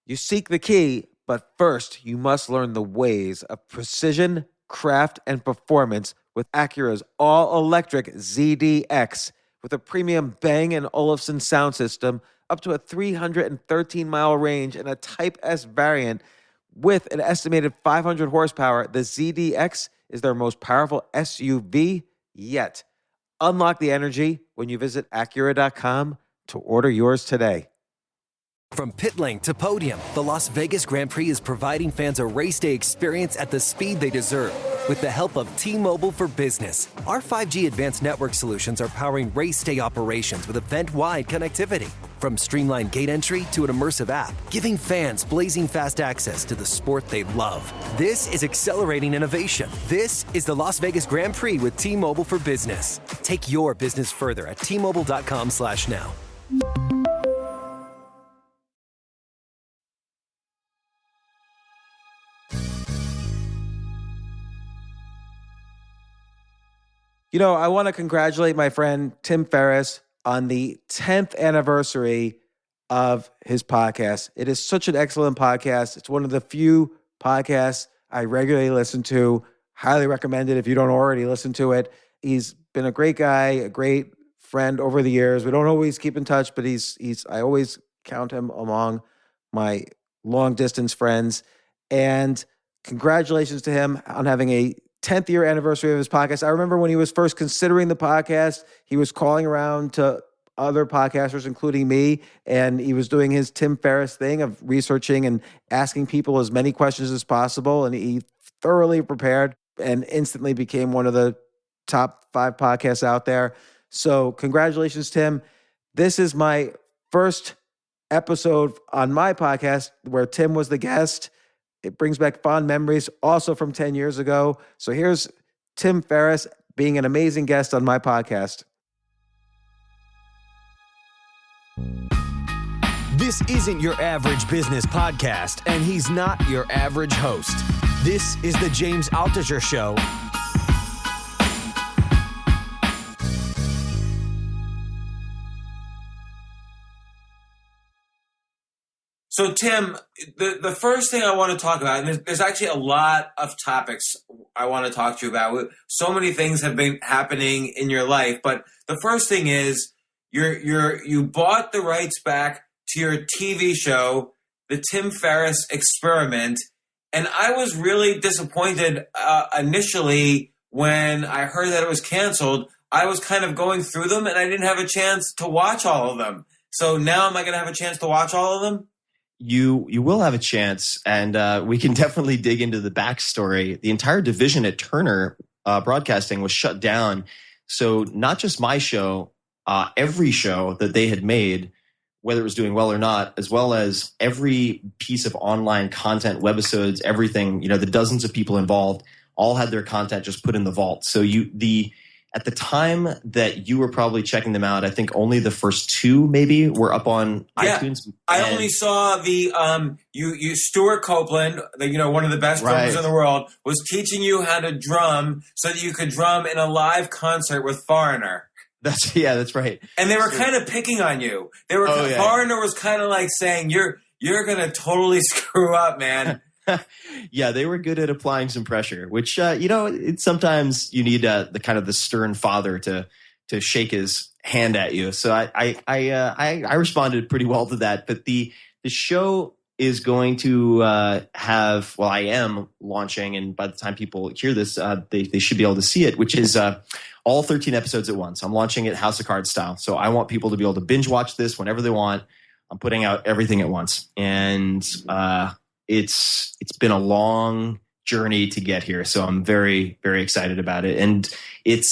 You seek the key, but first you must learn the ways of precision, craft, and performance with Acura's all-electric ZDX. With a premium Bang & Olufsen sound system, up to a 313-mile range, and a Type S variant with an estimated 500 horsepower, the ZDX is their most powerful SUV yet. Unlock the energy when you visit Acura.com to order yours today. From pit lane to podium, the Las Vegas Grand Prix is providing fans a race day experience at the speed they deserve. With the help of T-Mobile for Business, our 5G advanced network solutions are powering race day operations with event-wide connectivity. From streamlined gate entry to an immersive app, giving fans blazing fast access to the sport they love. This is accelerating innovation. This is the Las Vegas Grand Prix with T-Mobile for Business. Take your business further at T-Mobile.com/now. You know, I want to congratulate my friend Tim Ferriss on the 10th anniversary of his podcast. It is such an excellent podcast. It's one of the few podcasts I regularly listen to. Highly recommend it if you don't already listen to it. He's been a great guy, a great friend over the years. We don't always keep in touch, but I always count him among my long distance friends. And congratulations to him on having a 10th year anniversary of his podcast. I remember when he was first considering the podcast, he was calling around to other podcasters, including me, and he was doing his Tim Ferriss thing of researching and asking people as many questions as possible. And he thoroughly prepared and instantly became one of the top 5 podcasts out there. So congratulations, Tim. This is my first episode on my podcast where Tim was the guest. It brings back fond memories also from 10 years ago. So here's Tim Ferriss being an amazing guest on my podcast. This isn't your average business podcast, and he's not your average host. This is the James Altucher Show. So, Tim, the first thing I want to talk about, and there's actually a lot of topics I want to talk to you about. So many things have been happening in your life, but the first thing is you bought the rights back to your TV show, The Tim Ferriss Experiment, and I was really disappointed initially when I heard that it was canceled. I was kind of going through them, and I didn't have a chance to watch all of them. So now am I going to have a chance to watch all of them? You will have a chance, and we can definitely dig into the backstory. The entire division at Turner Broadcasting was shut down. So not just my show, every show that they had made, whether it was doing well or not, as well as every piece of online content, webisodes, everything, the dozens of people involved, all had their content just put in the vault. So at the time that you were probably checking them out, I think only the first 2 maybe were up on iTunes. I only saw the Stuart Copeland, one of the best drummers in the world, was teaching you how to drum so that you could drum in a live concert with Foreigner. That's right. And they were kind of picking on you. Foreigner was kind of like saying, "You're gonna totally screw up, man." Yeah, they were good at applying some pressure, which it's sometimes you need the stern father to shake his hand at you. So I responded pretty well to that. But the show is going to have, I am launching, and by the time people hear this, they should be able to see it, which is all 13 episodes at once. I'm launching it House of Cards style. So I want people to be able to binge watch this whenever they want. I'm putting out everything at once. And it's been a long journey to get here. So I'm very, very excited about it. And it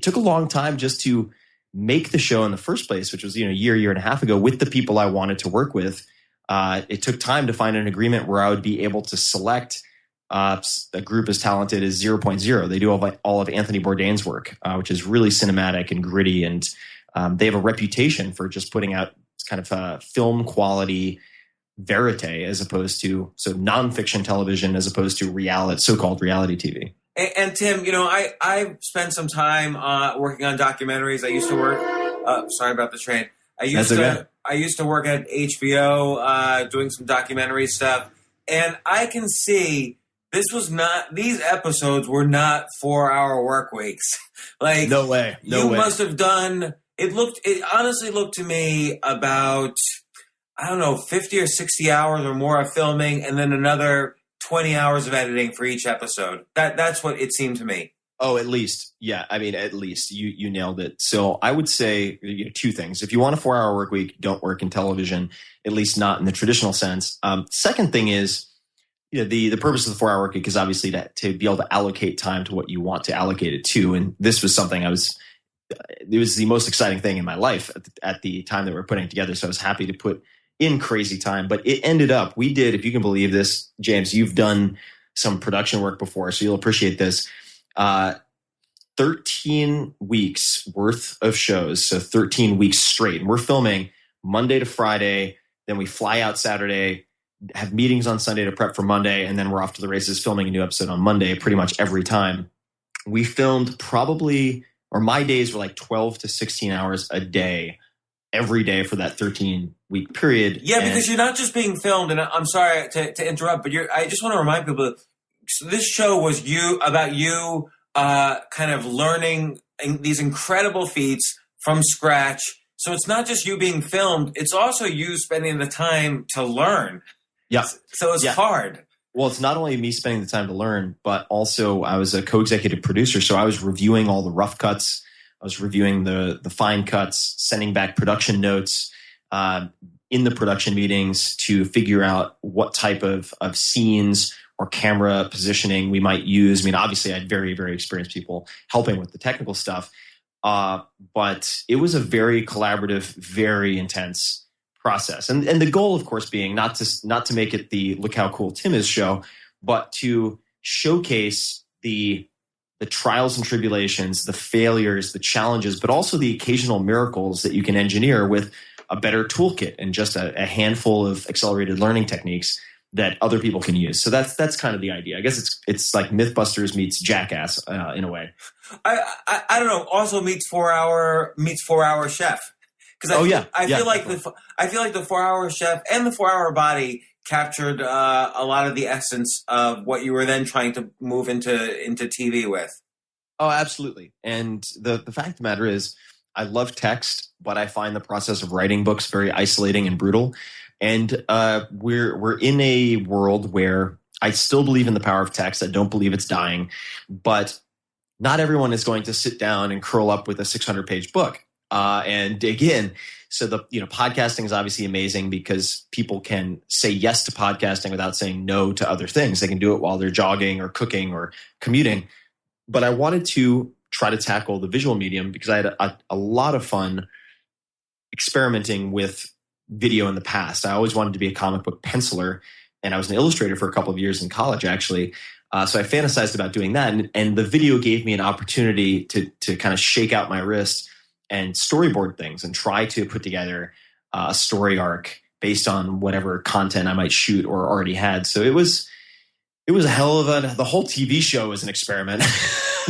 took a long time just to make the show in the first place, which was, a year and a half ago, with the people I wanted to work with. It took time to find an agreement where I would be able to select a group as talented as 0.0. They do all of Anthony Bourdain's work, which is really cinematic and gritty. And they have a reputation for just putting out kind of film quality verite as opposed to nonfiction television as opposed to so-called reality TV. And Tim, I spent some time working on documentaries. I used to work. Sorry about the train. I I used to work at HBO doing some documentary stuff, and I can see these episodes were not 4-hour work weeks. Like, no way. You must have done, it honestly looked to me about, I don't know, 50 or 60 hours or more of filming, and then another 20 hours of editing for each episode. That's what it seemed to me. Oh, at least. Yeah. I mean, at least you nailed it. So I would say two things. If you want a 4-hour work week, don't work in television, at least not in the traditional sense. Second thing is, the purpose of the 4-hour work week is obviously to be able to allocate time to what you want to allocate it to. And this was something it was the most exciting thing in my life at the time that we're putting it together. So I was happy to put in crazy time, but it ended up, we did, if you can believe this, James, you've done some production work before, so you'll appreciate this. 13 weeks worth of shows. So 13 weeks straight. And we're filming Monday to Friday. Then we fly out Saturday, have meetings on Sunday to prep for Monday, and then we're off to the races filming a new episode on Monday pretty much every time. We filmed my days were like 12 to 16 hours a day, every day for that 13-week period. Yeah, because you're not just being filmed, and I'm sorry to interrupt, but I just want to remind people, so this show was about you kind of learning these incredible feats from scratch. So it's not just you being filmed, it's also you spending the time to learn. Yeah. So it's hard. Well, it's not only me spending the time to learn, but also I was a co-executive producer. So I was reviewing all the rough cuts. I was reviewing the fine cuts, sending back production notes in the production meetings to figure out what type of scenes or camera positioning we might use. I mean, obviously I had very, very experienced people helping with the technical stuff. But it was a very collaborative, very intense process. And the goal, of course, being not to make it the look how cool Tim is show, but to showcase the trials and tribulations, the failures, the challenges, but also the occasional miracles that you can engineer with a better toolkit and just a handful of accelerated learning techniques that other people can use. So that's kind of the idea. I guess it's like Mythbusters meets Jackass in a way. I don't know. Also meets 4-hour Chef. Because I feel like the 4-hour Chef and the 4-hour Body captured a lot of the essence of what you were then trying to move into TV with. Oh, absolutely. And the fact of the matter is, I love text, but I find the process of writing books very isolating and brutal. And we're in a world where I still believe in the power of text. I don't believe it's dying, but not everyone is going to sit down and curl up with a 600-page book and dig in. So podcasting is obviously amazing because people can say yes to podcasting without saying no to other things. They can do it while they're jogging or cooking or commuting. But I wanted to try to tackle the visual medium because I had a lot of fun experimenting with video in the past. I always wanted to be a comic book penciler, and I was an illustrator for a couple of years in college, actually. So I fantasized about doing that, and the video gave me an opportunity to kind of shake out my wrist and storyboard things and try to put together a story arc based on whatever content I might shoot or already had. So it was a hell of the whole TV show was an experiment.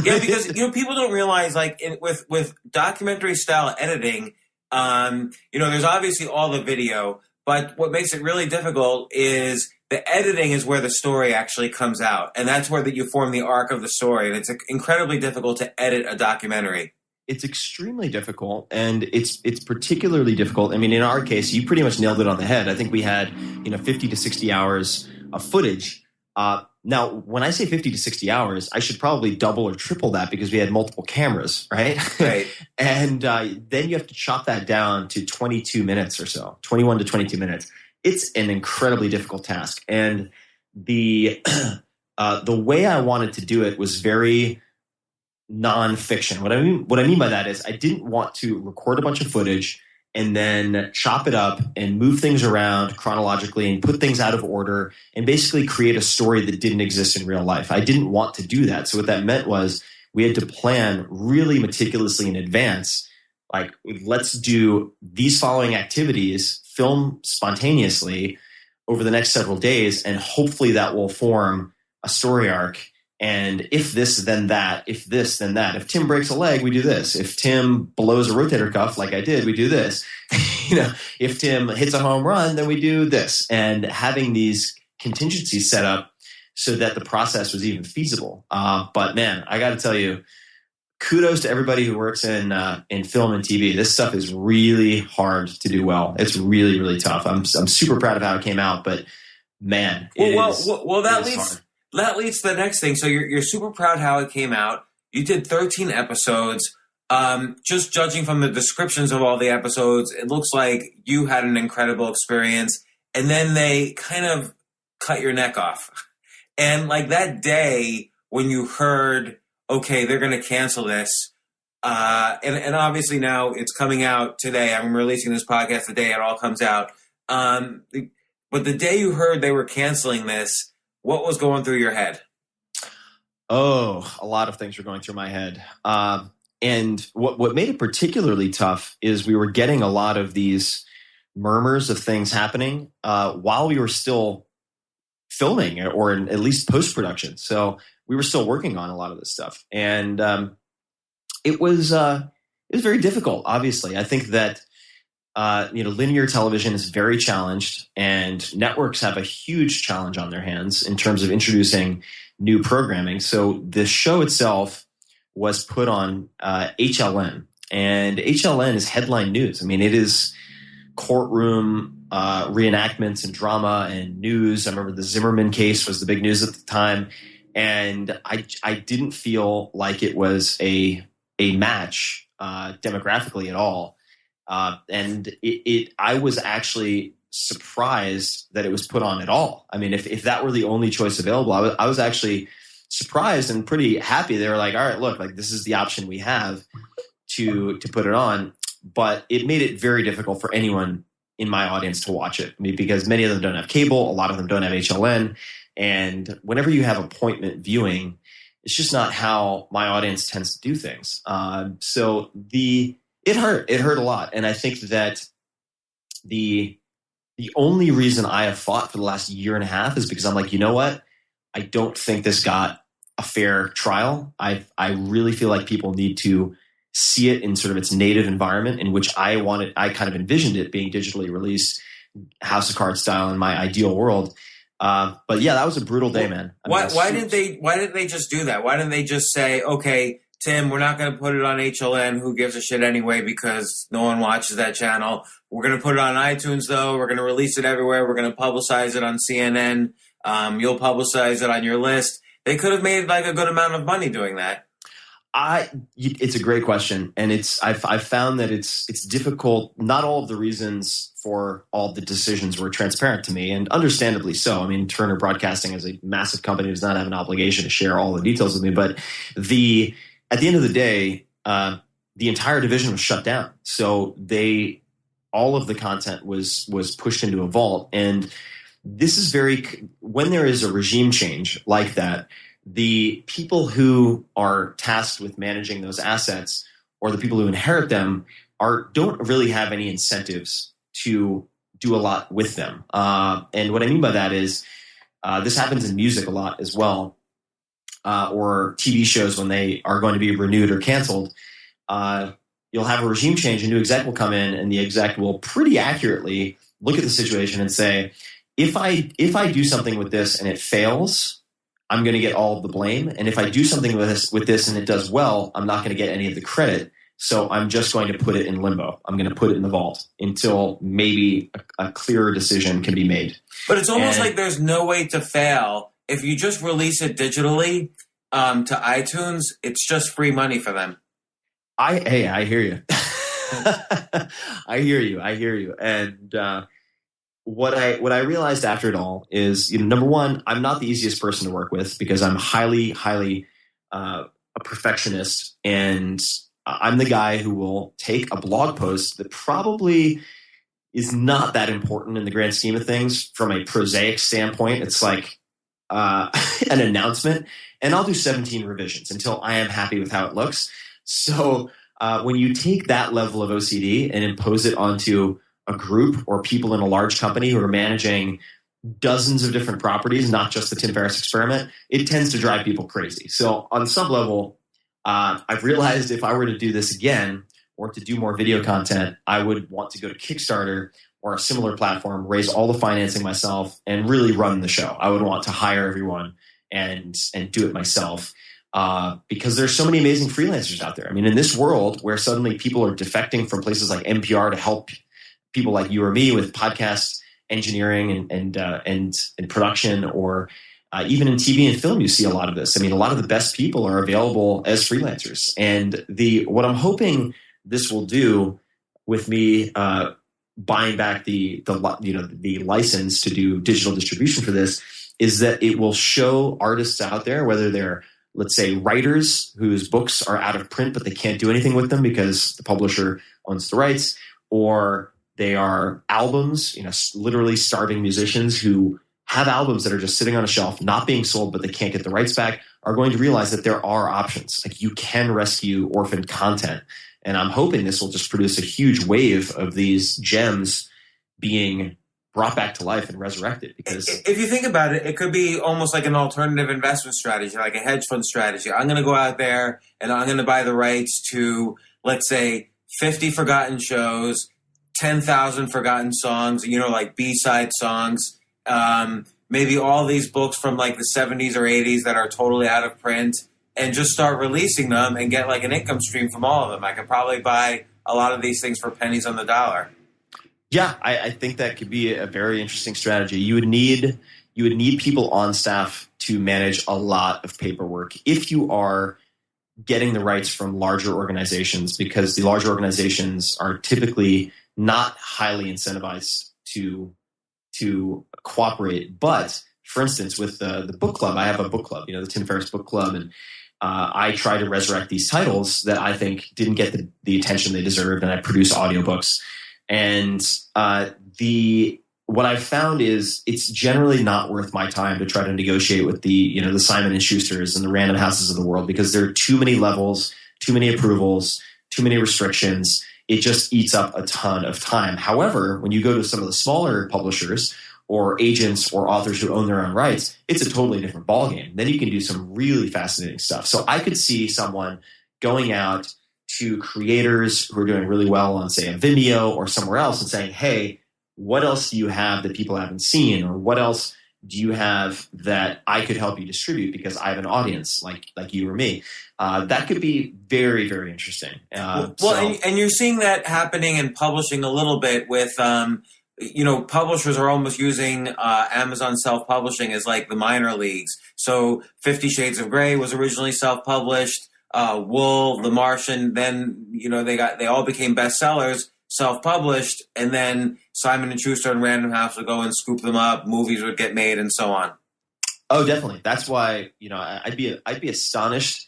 Yeah, because people don't realize with documentary style editing, there's obviously all the video, but what makes it really difficult is the editing is where the story actually comes out, and that's where you form the arc of the story. And it's incredibly difficult to edit a documentary. It's extremely difficult, and it's particularly difficult. I mean, in our case, you pretty much nailed it on the head. I think we had 50 to 60 hours of footage. Now, when I say 50 to 60 hours, I should probably double or triple that because we had multiple cameras, right? Right. And then you have to chop that down to 22 minutes or so, 21 to 22 minutes. It's an incredibly difficult task. And the way I wanted to do it was very nonfiction. What I mean by that is I didn't want to record a bunch of footage and then chop it up and move things around chronologically and put things out of order and basically create a story that didn't exist in real life. I didn't want to do that. So what that meant was we had to plan really meticulously in advance. Like, let's do these following activities, film spontaneously over the next several days, and hopefully that will form a story arc And if this, then that. If this, then that. If Tim breaks a leg, we do this. If Tim blows a rotator cuff like I did, we do this. If Tim hits a home run, then we do this. And having these contingencies set up so that the process was even feasible. But man, I got to tell you, kudos to everybody who works in film and TV. This stuff is really hard to do well. It's really, really tough. I'm super proud of how it came out, but man, that leads to the next thing. So you're super proud how it came out. You did 13 episodes. Just judging from the descriptions of all the episodes, it looks like you had an incredible experience. And then they kind of cut your neck off. And like that day when you heard, okay, they're going to cancel this. And obviously now it's coming out today. I'm releasing this podcast the day it all comes out. But the day you heard they were canceling this, what was going through your head? Oh, a lot of things were going through my head. And what made it particularly tough is we were getting a lot of these murmurs of things happening while we were still filming or at least post-production. So we were still working on a lot of this stuff. And it was very difficult, obviously. I think that linear television is very challenged, and networks have a huge challenge on their hands in terms of introducing new programming. So the show itself was put on HLN, and HLN is headline news. I mean, it is courtroom reenactments and drama and news. I remember the Zimmerman case was the big news at the time, and I didn't feel like it was a match demographically at all. And I was actually surprised that it was put on at all. I mean, if that were the only choice available, I was actually surprised and pretty happy. They were like, all right, look, like this is the option we have to put it on. But it made it very difficult for anyone in my audience to watch it. I mean, because many of them don't have cable. A lot of them don't have HLN. And whenever you have appointment viewing, it's just not how my audience tends to do things. So it hurt. It hurt a lot. And I think that the only reason I have fought for the last year and a half is because I'm like, you know what? I don't think this got a fair trial. I really feel like people need to see it in sort of its native environment in which I kind of envisioned it being digitally released, House of Cards style in my ideal world. But yeah, that was a brutal day, man. Why didn't they just do that? Why didn't they just say, okay, Tim, we're not going to put it on HLN. Who gives a shit anyway? Because no one watches that channel. We're going to put it on iTunes, though. We're going to release it everywhere. We're going to publicize it on CNN. You'll publicize it on your list. They could have made like a good amount of money doing that. It's a great question, and I've found that it's difficult. Not all of the reasons for all the decisions were transparent to me, and understandably so. I mean, Turner Broadcasting as a massive company does not have an obligation to share all the details with me. But at the end of the day, the entire division was shut down. So all of the content was pushed into a vault, and this is when there is a regime change like that. The people who are tasked with managing those assets or the people who inherit them don't really have any incentives to do a lot with them. And what I mean by that is this happens in music a lot as well, or TV shows when they are going to be renewed or canceled. You'll have a regime change, a new exec will come in, and the exec will pretty accurately look at the situation and say, if I do something with this and it fails, I'm going to get all of the blame. And if I do something with this and it does well, I'm not going to get any of the credit. So I'm just going to put it in limbo. I'm going to put it in the vault until maybe a clearer decision can be made. But it's almost like there's no way to fail. If you just release it digitally to iTunes, it's just free money for them. I hear you. I hear you. And what I realized after it all is, number one, I'm not the easiest person to work with because I'm highly a perfectionist, and I'm the guy who will take a blog post that probably is not that important in the grand scheme of things from a prosaic standpoint. It's like an announcement, and I'll do 17 revisions until I am happy with how it looks. So when you take that level of OCD and impose it onto a group or people in a large company who are managing dozens of different properties, not just the Tim Ferriss experiment, it tends to drive people crazy. So on some level, I've realized if I were to do this again or to do more video content, I would want to go to Kickstarter or a similar platform, raise all the financing myself, and really run the show. I would want to hire everyone and do it myself because there's so many amazing freelancers out there. I mean, in this world where suddenly people are defecting from places like NPR to help people like you or me with podcast engineering and production, or even in TV and film, you see a lot of this. I mean, a lot of the best people are available as freelancers. And what I'm hoping this will do with me buying back the license to do digital distribution for this is that it will show artists out there, whether they're, let's say, writers whose books are out of print but they can't do anything with them because the publisher owns the rights, or they are albums, literally starving musicians who have albums that are just sitting on a shelf, not being sold, but they can't get the rights back, are going to realize that there are options. Like, you can rescue orphaned content. And I'm hoping this will just produce a huge wave of these gems being brought back to life and resurrected. Because if you think about it, it could be almost like an alternative investment strategy, like a hedge fund strategy. I'm going to go out there and I'm going to buy the rights to, let's say, 50 forgotten shows, 10,000 forgotten songs, like B-side songs, maybe all these books from like the 70s or 80s that are totally out of print, and just start releasing them and get like an income stream from all of them. I could probably buy a lot of these things for pennies on the dollar. Yeah, I think that could be a very interesting strategy. You would need people on staff to manage a lot of paperwork if you are getting the rights from larger organizations, because the larger organizations are typically not highly incentivized to cooperate. But for instance, with the book club, I have a book club, the Tim Ferriss book club, and I try to resurrect these titles that I think didn't get the attention they deserved, and I produce audiobooks. And what I've found is it's generally not worth my time to try to negotiate with the Simon & Schusters and the Random Houses of the world, because there are too many levels, too many approvals, too many restrictions. It just eats up a ton of time. However, when you go to some of the smaller publishers or agents or authors who own their own rights, it's a totally different ballgame. Then you can do some really fascinating stuff. So I could see someone going out to creators who are doing really well on, say, a Vimeo or somewhere else and saying, hey, what else do you have that people haven't seen? Or what else do you have that I could help you distribute because I have an audience like you or me? That could be very, very interesting. And you're seeing that happening in publishing a little bit with publishers are almost using Amazon self-publishing as like the minor leagues. So 50 Shades of Grey was originally self-published. Wool, The Martian, then they all became bestsellers, self-published, and then Simon & Schuster and Random House would go and scoop them up. Movies would get made, and so on. Oh, definitely. That's why I'd be astonished,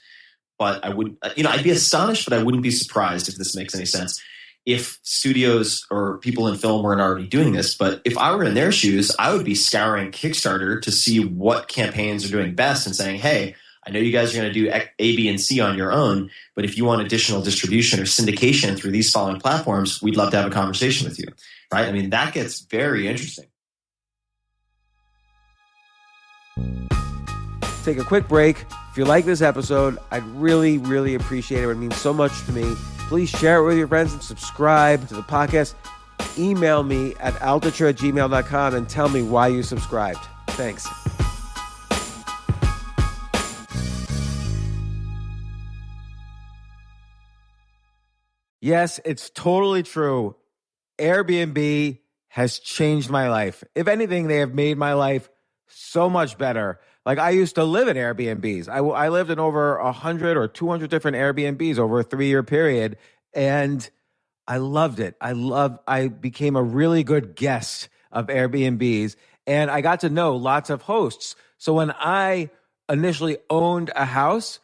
but I would I'd be astonished, but I wouldn't be surprised, if this makes any sense, if studios or people in film weren't already doing this. But if I were in their shoes, I would be scouring Kickstarter to see what campaigns are doing best and saying, hey, I know you guys are going to do A, B, and C on your own, but if you want additional distribution or syndication through these following platforms, we'd love to have a conversation with you, right? I mean, that gets very interesting. Take a quick break. If you like this episode, I'd really, really appreciate it. It means so much to me. Please share it with your friends and subscribe to the podcast. Email me at altucher@gmail.com and tell me why you subscribed. Thanks. Yes, it's totally true. Airbnb has changed my life. If anything, they have made my life so much better. Like, I used to live in Airbnbs. I lived in over 100 or 200 different Airbnbs over a 3-year period, and I loved it. I became a really good guest of Airbnbs, and I got to know lots of hosts. So when I initially owned a house,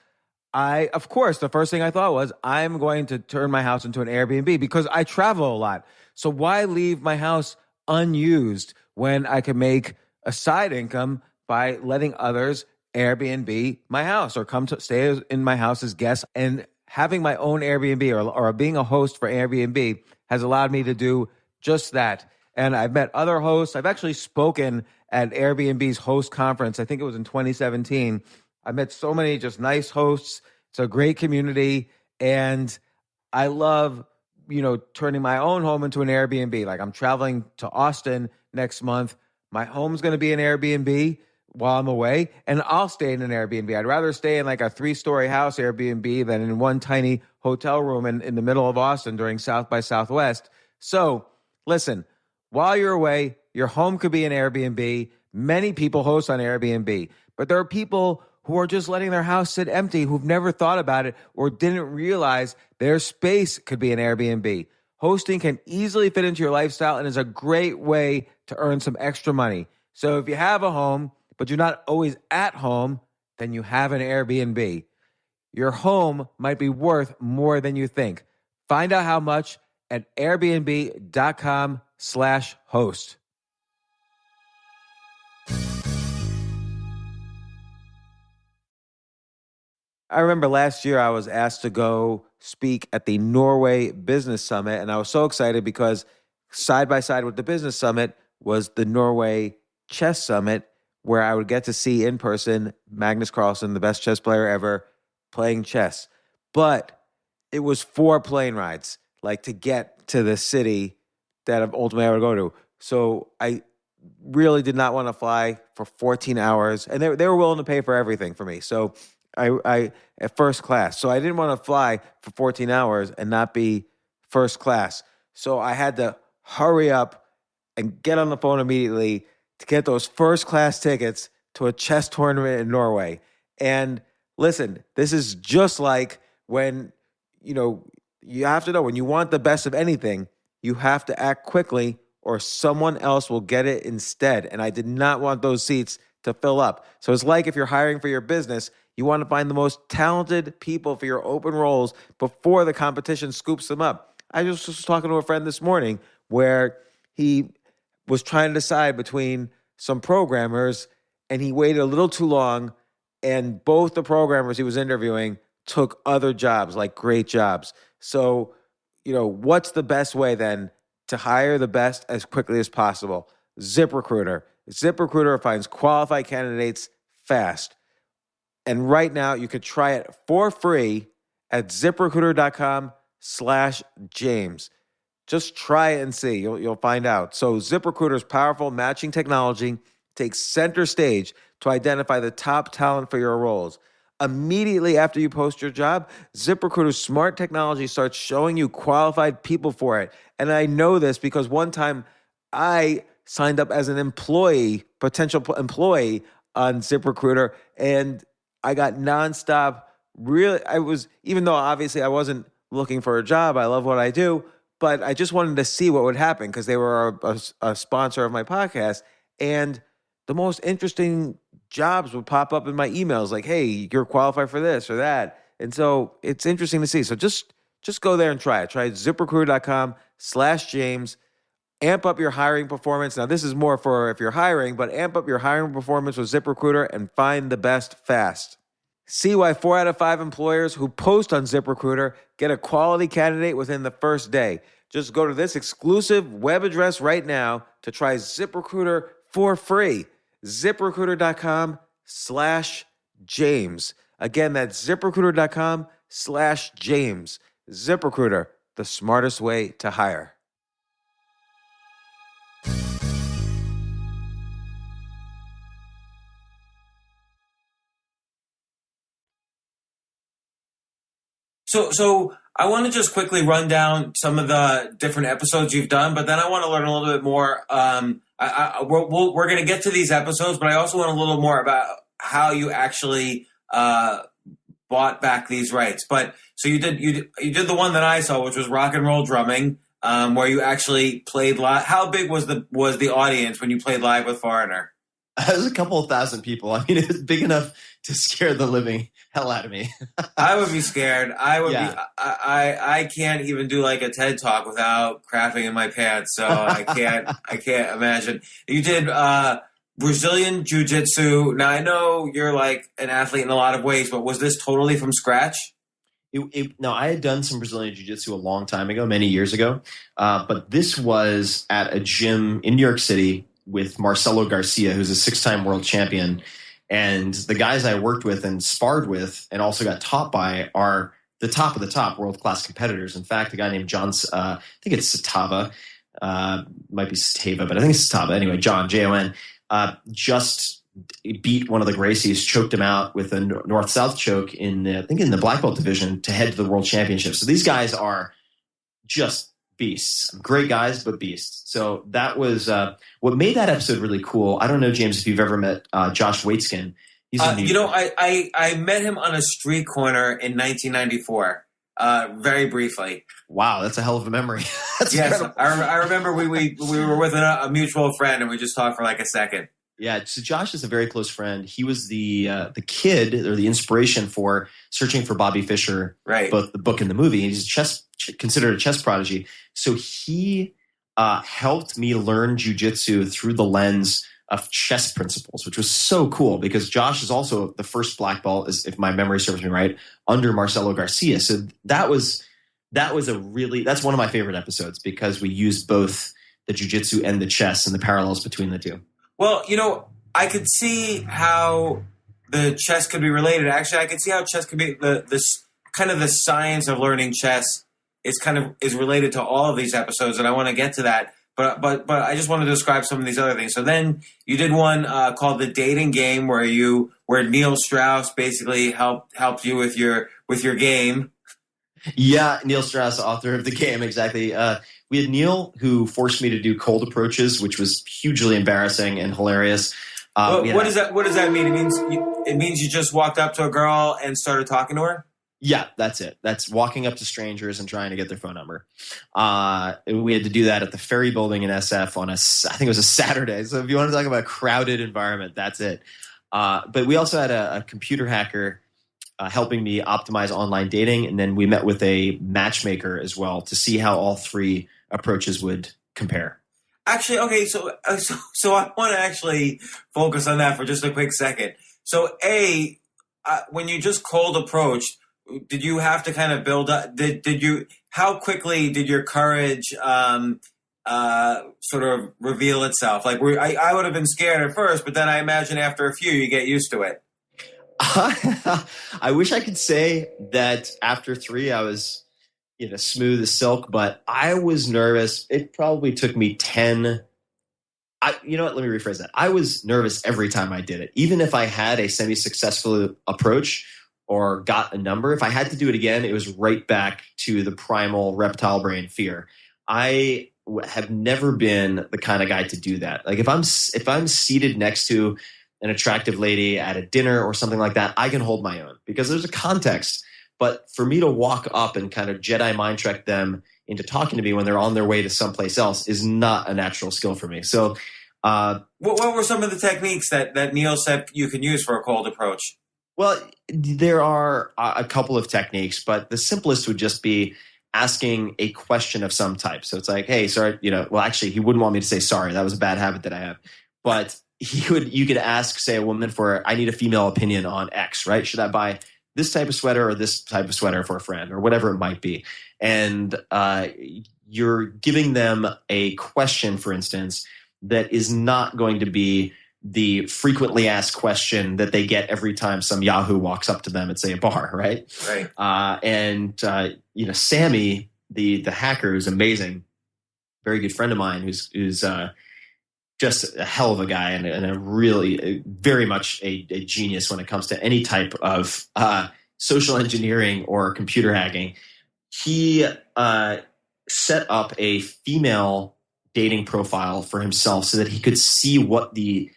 of course, the first thing I thought was, I'm going to turn my house into an Airbnb because I travel a lot. So why leave my house unused when I can make a side income by letting others Airbnb my house or come to stay in my house as guests? And having my own Airbnb or being a host for Airbnb has allowed me to do just that. And I've met other hosts. I've actually spoken at Airbnb's host conference. I think it was in 2017. I met so many just nice hosts. It's a great community. And I love, turning my own home into an Airbnb. Like I'm traveling to Austin next month. My home's going to be an Airbnb while I'm away, and I'll stay in an Airbnb. I'd rather stay in like a 3-story house Airbnb than in one tiny hotel room in the middle of Austin during South by Southwest. So listen, while you're away, your home could be an Airbnb. Many people host on Airbnb, but there are people who are just letting their house sit empty, who've never thought about it or didn't realize their space could be an Airbnb. Hosting can easily fit into your lifestyle and is a great way to earn some extra money. So if you have a home, but you're not always at home, then you have an Airbnb. Your home might be worth more than you think. Find out how much at airbnb.com/host. I remember last year I was asked to go speak at the Norway Business Summit, and I was so excited because side by side with the Business Summit was the Norway Chess Summit, where I would get to see in person Magnus Carlsen, the best chess player ever, playing chess. But it was 4 plane rides, like to get to the city that ultimately I would go to. So I really did not want to fly for 14 hours, and they were willing to pay for everything for me. So I at first class. So I didn't want to fly for 14 hours and not be first class. So I had to hurry up and get on the phone immediately to get those first class tickets to a chess tournament in Norway. And listen, this is just like when, you have to know when you want the best of anything, you have to act quickly or someone else will get it instead. And I did not want those seats to fill up. So it's like if you're hiring for your business, you want to find the most talented people for your open roles before the competition scoops them up. I just was talking to a friend this morning where he was trying to decide between some programmers and he waited a little too long, and both the programmers he was interviewing took other jobs, like great jobs. So, what's the best way then to hire the best as quickly as possible? ZipRecruiter. ZipRecruiter finds qualified candidates fast. And right now you could try it for free at ZipRecruiter.com/James. Just try it and see. You'll find out. So ZipRecruiter's powerful matching technology takes center stage to identify the top talent for your roles. Immediately after you post your job, ZipRecruiter's smart technology starts showing you qualified people for it. And I know this because one time I signed up as an potential employee on ZipRecruiter, and I got nonstop. Even though obviously I wasn't looking for a job, I love what I do, but I just wanted to see what would happen because they were a sponsor of my podcast. And the most interesting jobs would pop up in my emails like, hey, you're qualified for this or that. And so it's interesting to see. So just go there and try it. Try ZipRecruiter.com/James. Amp up your hiring performance. Now, this is more for if you're hiring, but amp up your hiring performance with ZipRecruiter and find the best fast. See why 4 out of 5 employers who post on ZipRecruiter get a quality candidate within the first day. Just go to this exclusive web address right now to try ZipRecruiter for free. ZipRecruiter.com/James. Again, that's ZipRecruiter.com/James. ZipRecruiter, the smartest way to hire. So I want to just quickly run down some of the different episodes you've done, but then I want to learn a little bit more. We're going to get to these episodes, but I also want a little more about how you actually bought back these rights. But so you did the one that I saw, which was rock and roll drumming, where you actually played live. How big was the audience when you played live with Foreigner? It was a couple of thousand people. I mean, it was big enough to scare the living hell out of me. I would be scared. I can't even do like a TED Talk without crapping in my pants. So I can't imagine. You did Brazilian Jiu-Jitsu. Now I know you're like an athlete in a lot of ways, but was this totally from scratch? No, I had done some Brazilian Jiu-Jitsu a long time ago, many years ago. But this was at a gym in New York City with Marcelo Garcia, who's a 6-time world champion. And the guys I worked with and sparred with and also got taught by are the top of the top world-class competitors. In fact, a guy named John, I think it's Satava, might be Satava, but I think it's Satava. Anyway, John, Jon, just beat one of the Gracies, choked him out with a north-south choke in the black belt division to head to the world championship. So these guys are just beasts, great guys, but beasts. So that was what made that episode really cool. I don't know, James, if you've ever met Josh Waitskin. I met him on a street corner in 1994, very briefly. Wow, that's a hell of a memory. That's yes, incredible. I remember we were with a mutual friend and we just talked for like a second. Yeah, so Josh is a very close friend. He was the kid or the inspiration for Searching for Bobby Fischer, right? Both the book and the movie. He's considered a chess prodigy. So he helped me learn jiu-jitsu through the lens of chess principles, which was so cool because Josh is also the first black belt, if my memory serves me right, under Marcelo Garcia. So that's one of my favorite episodes because we used both the jiu-jitsu and the chess and the parallels between the two. Well, I could see how the chess could be related. Actually, I could see how chess could be this kind of the science of learning chess is related to all of these episodes, and I want to get to that. But I just want to describe some of these other things. So then you did one called The Dating Game, where Neil Strauss basically helped you with your game. Yeah, Neil Strauss, author of The Game, exactly. We had Neil, who forced me to do cold approaches, which was hugely embarrassing and hilarious. What does that mean? It means you just walked up to a girl and started talking to her? Yeah, that's it. That's walking up to strangers and trying to get their phone number. We had to do that at the Ferry Building in SF on I think it was a Saturday. So if you want to talk about a crowded environment, that's it. But we also had a computer hacker helping me optimize online dating. And then we met with a matchmaker as well to see how all three approaches would compare. Actually, okay, so I want to actually focus on that for just a quick second. So, when you just cold approached, did you have to kind of build up? How quickly did your courage sort of reveal itself? Like, I would have been scared at first, but then I imagine after a few, you get used to it. I wish I could say that after 3, I was smooth as silk, but I was nervous. It probably took me 10. You know what? Let me rephrase that. I was nervous every time I did it. Even if I had a semi-successful approach or got a number, if I had to do it again, it was right back to the primal reptile brain fear. I have never been the kind of guy to do that. Like if I'm seated next to an attractive lady at a dinner or something like that, I can hold my own because there's a context. But for me to walk up and kind of Jedi mind trick them into talking to me when they're on their way to someplace else is not a natural skill for me. So what were some of the techniques that Neil said you can use for a cold approach? Well, there are a couple of techniques, but the simplest would just be asking a question of some type. So it's like, hey, sorry, well, actually, he wouldn't want me to say sorry. That was a bad habit that I have. But you could ask, say, a woman I need a female opinion on X, right? Should I buy this type of sweater or this type of sweater for a friend or whatever it might be? And you're giving them a question, for instance, that is not going to be the frequently asked question that they get every time some Yahoo walks up to them at, say, a bar, right? Right. Sammy, the hacker, who's amazing, very good friend of mine, who's just a hell of a guy and a really very much a genius when it comes to any type of social engineering or computer hacking. He set up a female dating profile for himself so that he could see what the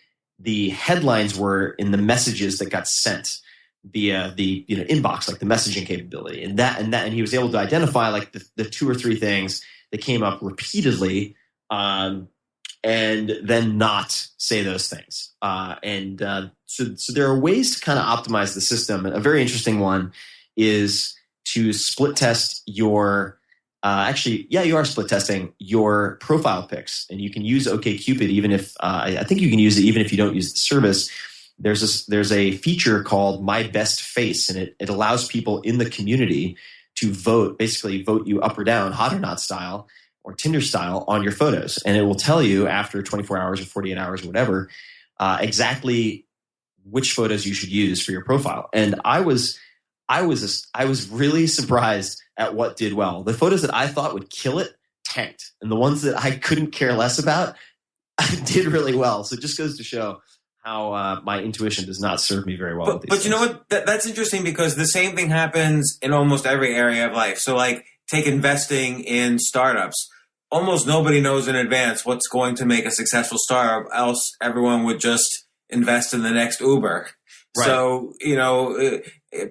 headlines were in the messages that got sent via the inbox, like the messaging capability, and he was able to identify like the 2 or 3 things that came up repeatedly, and then not say those things. So there are ways to kind of optimize the system. A very interesting one is to split test your. You are split testing your profile pics, and you can use OkCupid even if I think you can use it even if you don't use the service. There's a feature called My Best Face, and it allows people in the community to vote you up or down, hot or not style, or Tinder style on your photos. And it will tell you after 24 hours or 48 hours or whatever, exactly which photos you should use for your profile. And I was really surprised at what did well. The photos that I thought would kill it tanked. And the ones that I couldn't care less about did really well. So it just goes to show how my intuition does not serve me very well. But you know what? That's interesting because the same thing happens in almost every area of life. So like take investing in startups. Almost nobody knows in advance what's going to make a successful startup, else everyone would just invest in the next Uber. Right. So, you know,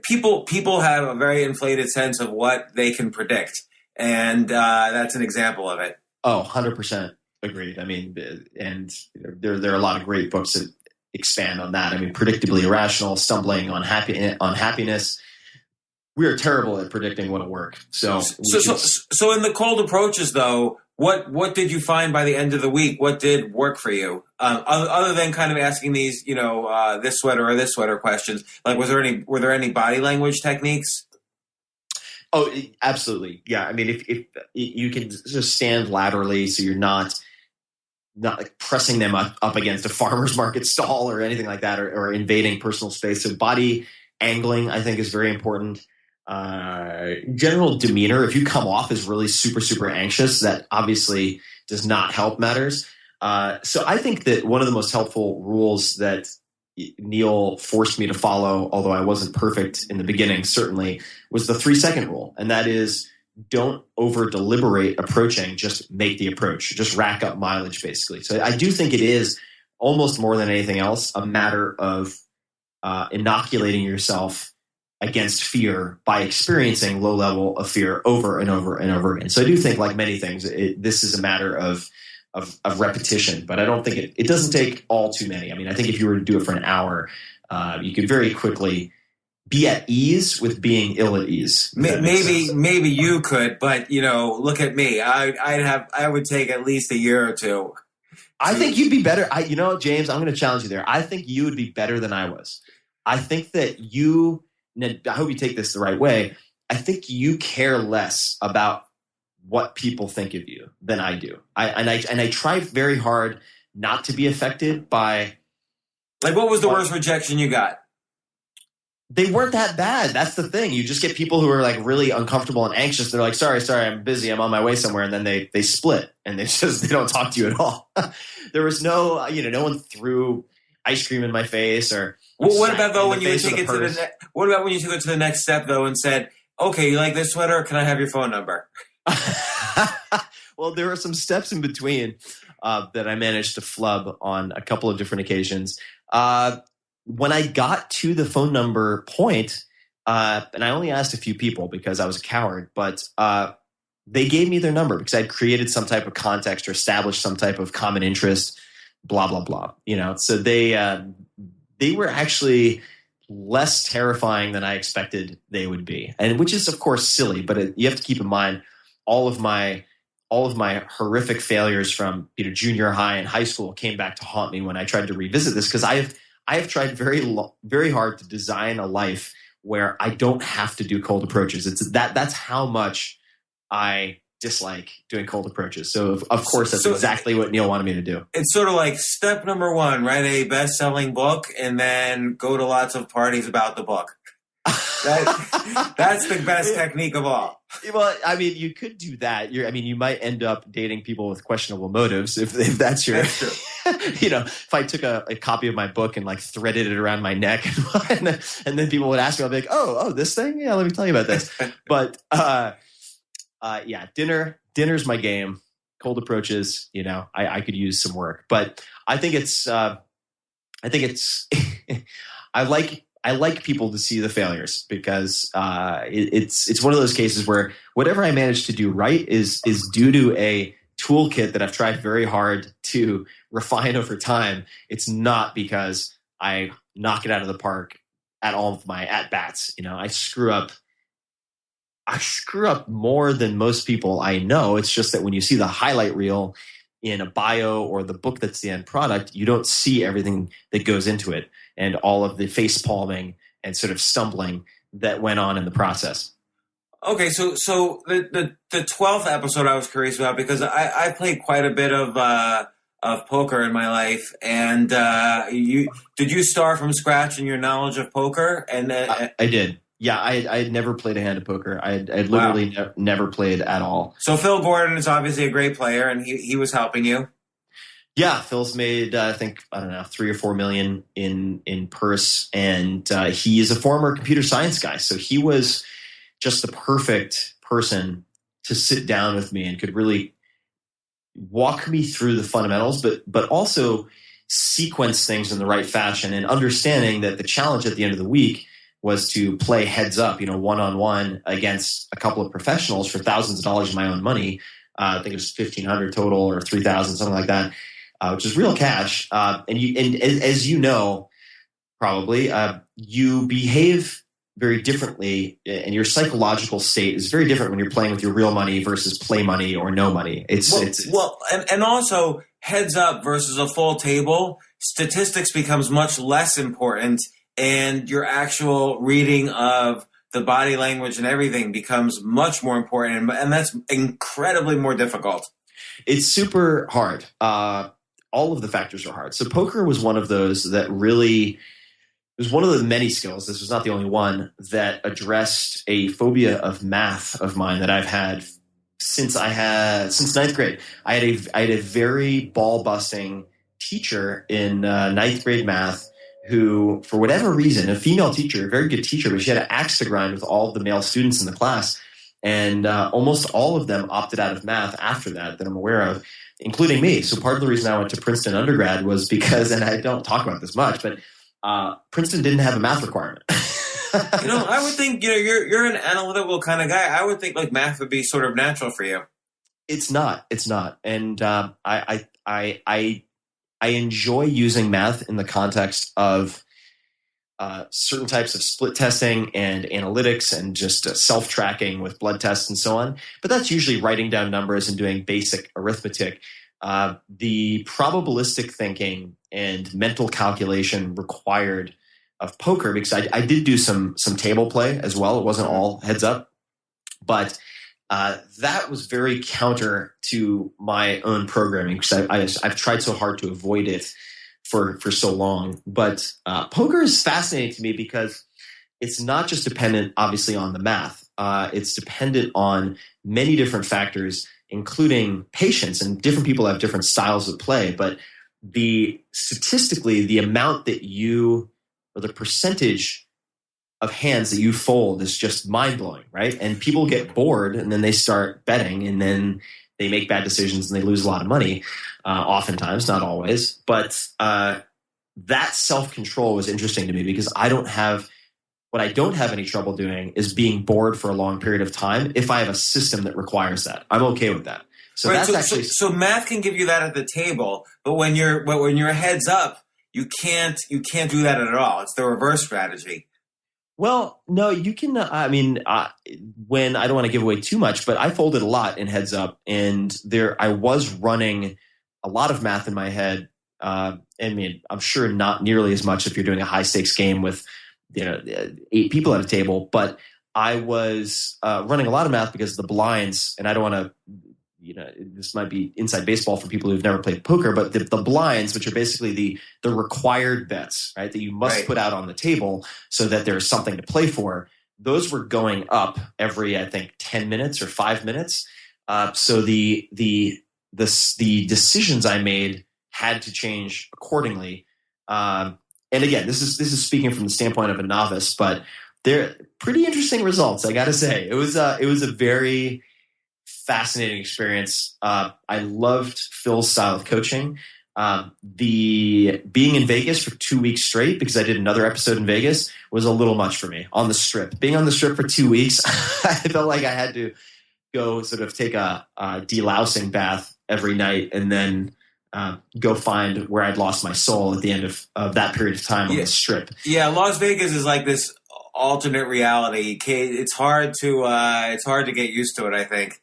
people have a very inflated sense of what they can predict. And that's an example of it. Oh, 100% agreed. I mean, and there are a lot of great books that expand on that. I mean, Predictably Irrational, Stumbling on Happiness. We are terrible at predicting what'll work. So in the cold approaches, though, what did you find by the end of the week? What did work for you? Other than kind of asking these, you know, this sweater or this sweater questions, like were there any body language techniques? Oh, absolutely. Yeah. I mean, if you can just stand laterally so you're not like pressing them up against a farmer's market stall or anything like that, or invading personal space. So body angling, I think, is very important. General demeanor, if you come off as really super, super anxious, that obviously does not help matters. So I think that one of the most helpful rules that Neil forced me to follow, although I wasn't perfect in the beginning, certainly, was the 3-second rule. And that is, don't over deliberate approaching, just make the approach, just rack up mileage, basically. So I do think it is almost more than anything else a matter of inoculating yourself against fear by experiencing low level of fear over and over and over again. So I do think, like many things, this is a matter of repetition, but I don't think it doesn't take all too many. I mean, I think if you were to do it for an hour, you could very quickly be at ease with being ill at ease. Maybe you could, but you know, look at me. I would take at least a year or two. I think you'd be better. James, I'm going to challenge you there. I think you would be better than I was. I think that you, and I hope you take this the right way, I think you care less about what people think of you than I do. I try very hard not to be affected by. Like, what was the worst rejection you got? They weren't that bad. That's the thing. You just get people who are like really uncomfortable and anxious. They're like, sorry, I'm busy. I'm on my way somewhere. And then they split and they don't talk to you at all. There was no one threw ice cream in my face or. Well, what about though when you took it to the what about when you took it to the next step though and said, okay, you like this sweater? Can I have your phone number? Well, there were some steps in between that I managed to flub on a couple of different occasions. When I got to the phone number point, and I only asked a few people because I was a coward, but they gave me their number because I'd created some type of context or established some type of common interest, blah, blah, blah. You know, so they were actually less terrifying than I expected they would be, and which is of course silly, but you have to keep in mind all of my horrific failures from junior high and high school came back to haunt me when I tried to revisit this, because I have tried very hard to design a life where I don't have to do cold approaches. That's how much I dislike doing cold approaches. So of course that's exactly what Neil wanted me to do. It's sort of like step number 1, write a best-selling book and then go to lots of parties about the book. That's the best technique of all. Well, I mean, you could do that. You might end up dating people with questionable motives if that's your. That's true. If I took a copy of my book and like threaded it around my neck, and then people would ask me, I'd be like, "Oh, this thing? Yeah, let me tell you about this." But yeah, dinner's my game. Cold approaches, I could use some work, but I think it's I like people to see the failures because it's one of those cases where whatever I managed to do right is due to a toolkit that I've tried very hard to refine over time. It's not because I knock it out of the park at all of my at-bats. I screw up more than most people I know. It's just that when you see the highlight reel in a bio or the book that's the end product, you don't see everything that goes into it and all of the face palming and sort of stumbling that went on in the process. Okay, so the 12th episode I was curious about because I played quite a bit of poker in my life, and did you start from scratch in your knowledge of poker? And I did. Yeah, I had never played a hand of poker. I had literally never played at all. So Phil Gordon is obviously a great player, and he was helping you. Yeah, Phil's made I think, I don't know, 3 or 4 million in purse, and he is a former computer science guy, so he was just the perfect person to sit down with me and could really walk me through the fundamentals, but also sequence things in the right fashion, and understanding that the challenge at the end of the week was to play heads up, one-on-one against a couple of professionals for thousands of dollars of my own money. I think it was $1,500 total or $3,000, something like that, which is real cash. And as you know, probably, you behave very differently, and your psychological state is very different when you're playing with your real money versus play money or no money. And also heads up versus a full table, statistics becomes much less important, and your actual reading of the body language and everything becomes much more important, and that's incredibly more difficult. It's super hard. All of the factors are hard. So poker was one of those that really – it was one of the many skills, this was not the only one, that addressed a phobia of math of mine that I've had since ninth grade. I had a very ball-busting teacher in ninth grade math who, for whatever reason, a female teacher, a very good teacher, but she had an axe to grind with all of the male students in the class. And almost all of them opted out of math after that I'm aware of, including me. So part of the reason I went to Princeton undergrad was because, and I don't talk about this much, but Princeton didn't have a math requirement. I would think you're an analytical kind of guy. I would think like math would be sort of natural for you. It's not, and I enjoy using math in the context of certain types of split testing and analytics and just self-tracking with blood tests and so on. But that's usually writing down numbers and doing basic arithmetic. The probabilistic thinking and mental calculation required of poker, because I did do some table play as well. It wasn't all heads up, but that was very counter to my own programming, because I've tried so hard to avoid it for so long. But poker is fascinating to me because it's not just dependent, obviously, on the math. It's dependent on many different factors, including patience, and different people have different styles of play. But statistically, the amount that or the percentage of hands that you fold is just mind-blowing, right? And people get bored, and then they start betting, and then they make bad decisions, and they lose a lot of money, oftentimes, not always. But that self-control was interesting to me, because what I don't have any trouble doing is being bored for a long period of time if I have a system that requires that. I'm okay with that. So right, that's so math can give you that at the table, but when you're heads up, you can't do that at all. It's the reverse strategy. Well, no, you can. When I don't want to give away too much, but I folded a lot in heads up, and I was running a lot of math in my head. I'm sure not nearly as much if you're doing a high stakes game with 8 people at a table, but I was running a lot of math because the blinds, and I don't want to, this might be inside baseball for people who've never played poker, but the blinds, which are basically the required bets, right, that you must put out on the table so that there's something to play for, those were going up every, I think, 10 minutes or 5 minutes. So the decisions I made had to change accordingly. And again, this is speaking from the standpoint of a novice, but they're pretty interesting results, I got to say. It was a very fascinating experience. I loved Phil's style of coaching. The being in Vegas for 2 weeks straight, because I did another episode in Vegas, was a little much for me on the Strip. Being on the Strip for 2 weeks, I felt like I had to go sort of take a delousing bath every night, and then go find where I'd lost my soul at the end of that period of time on the Strip. Yeah, Las Vegas is like this alternate reality. It's hard to get used to it, I think.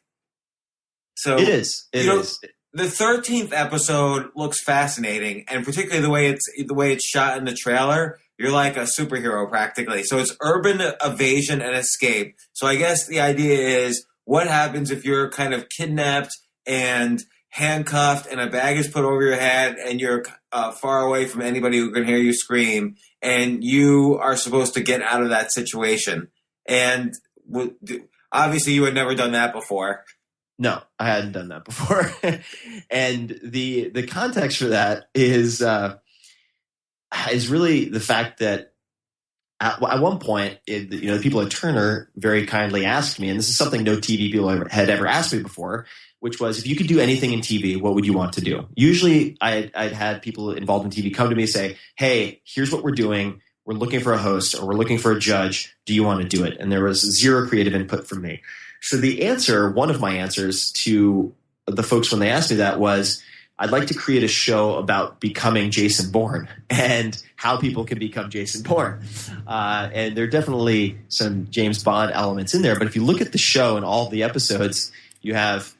So it is. It is. The 13th episode looks fascinating, and particularly the way it's shot in the trailer. you're like a superhero practically. So it's urban evasion and escape. So I guess the idea is, what happens if you're kind of kidnapped and handcuffed and a bag is put over your head and you're far away from anybody who can hear you scream, and you are supposed to get out of that situation. And obviously you had never done that before. No, I hadn't done that before. And the context for that is really the fact that at one point, the people at Turner very kindly asked me, and this is something no TV people had ever asked me before, which was, if you could do anything in TV, what would you want to do? Usually I'd had people involved in TV come to me and say, hey, here's what we're doing. We're looking for a host, or we're looking for a judge. Do you want to do it? And there was zero creative input from me. So the answer, one of my answers to the folks when they asked me that was, I'd like to create a show about becoming Jason Bourne and how people can become Jason Bourne. And there are definitely some James Bond elements in there. But if you look at the show and all the episodes, you have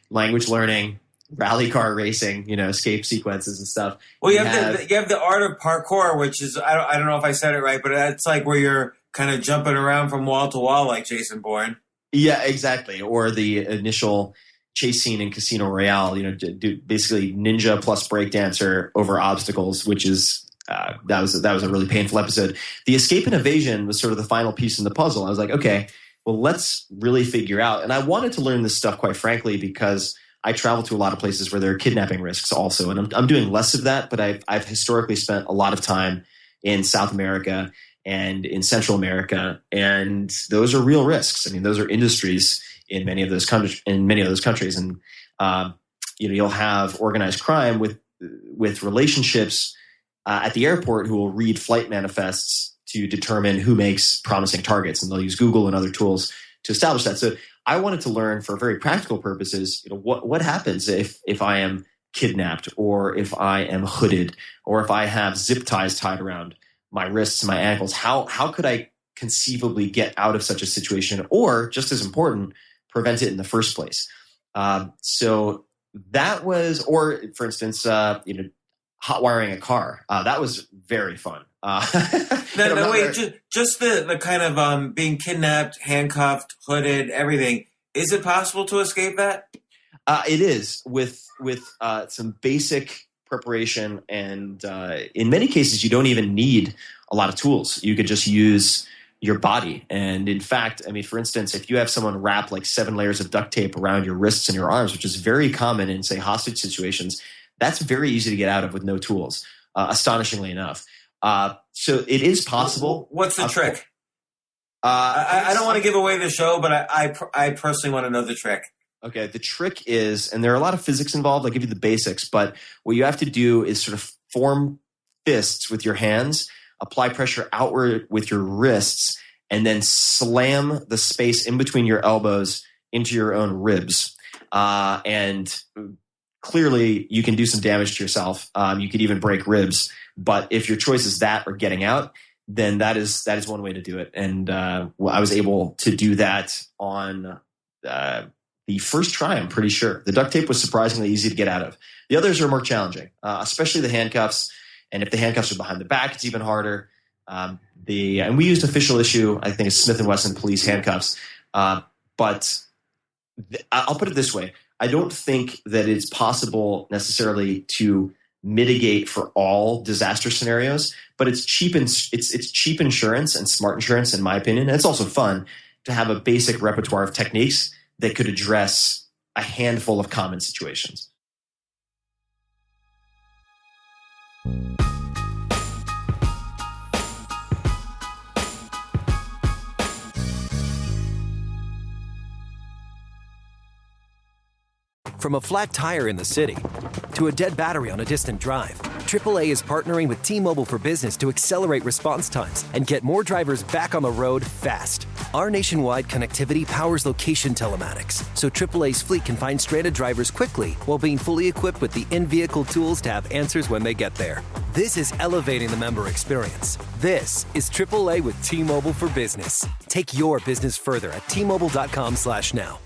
language learning, rally car racing, escape sequences and stuff. Well, you have the art of parkour, which is, I don't know if I said it right, but that's like where you're kind of jumping around from wall to wall like Jason Bourne. Yeah, exactly. Or the initial chase scene in Casino Royale, do basically ninja plus breakdancer over obstacles, which is that was a really painful episode. The escape and evasion was sort of the final piece in the puzzle. I was like, okay, well, let's really figure out. And I wanted to learn this stuff, quite frankly, because I travel to a lot of places where there are kidnapping risks also. And I'm doing less of that, but I've historically spent a lot of time in South America and in Central America, and those are real risks. I mean, those are industries in many of those countries. And you'll have organized crime with relationships at the airport who will read flight manifests to determine who makes promising targets, and they'll use Google and other tools to establish that. So I wanted to learn, for very practical purposes, what happens if I am kidnapped, or if I am hooded, or if I have zip ties tied around my wrists and my ankles. How could I conceivably get out of such a situation, or, just as important, prevent it in the first place? So that was, or for instance, hot wiring a car. That was very fun. No, wait, just the kind of being kidnapped, handcuffed, hooded, everything. Is it possible to escape that? It is, with some basic preparation, and in many cases, you don't even need a lot of tools. You could just use your body. And in fact, I mean, for instance, if you have someone wrap like 7 layers of duct tape around your wrists and your arms, which is very common in, say, hostage situations, that's very easy to get out of with no tools, astonishingly enough. So it is possible. What's the trick? I don't want to give away the show, but I personally want to know the trick. Okay, the trick is, and there are a lot of physics involved, I'll give you the basics, but what you have to do is sort of form fists with your hands, apply pressure outward with your wrists, and then slam the space in between your elbows into your own ribs. And clearly, you can do some damage to yourself. You could even break ribs. But if your choice is that or getting out, then that is one way to do it. And I was able to do that on the first try, I'm pretty sure. The duct tape was surprisingly easy to get out of. The others are more challenging, especially the handcuffs. And if the handcuffs are behind the back, it's even harder. And we used official issue, I think it's Smith & Wesson police handcuffs. But I'll put it this way. I don't think that it's possible necessarily to mitigate for all disaster scenarios, but it's cheap insurance and smart insurance, in my opinion. And it's also fun to have a basic repertoire of techniques that could address a handful of common situations. From a flat tire in the city to a dead battery on a distant drive, AAA is partnering with T-Mobile for Business to accelerate response times and get more drivers back on the road fast. Our nationwide connectivity powers location telematics, so AAA's fleet can find stranded drivers quickly while being fully equipped with the in-vehicle tools to have answers when they get there. This is elevating the member experience. This is AAA with T-Mobile for Business. Take your business further at T-Mobile.com/now.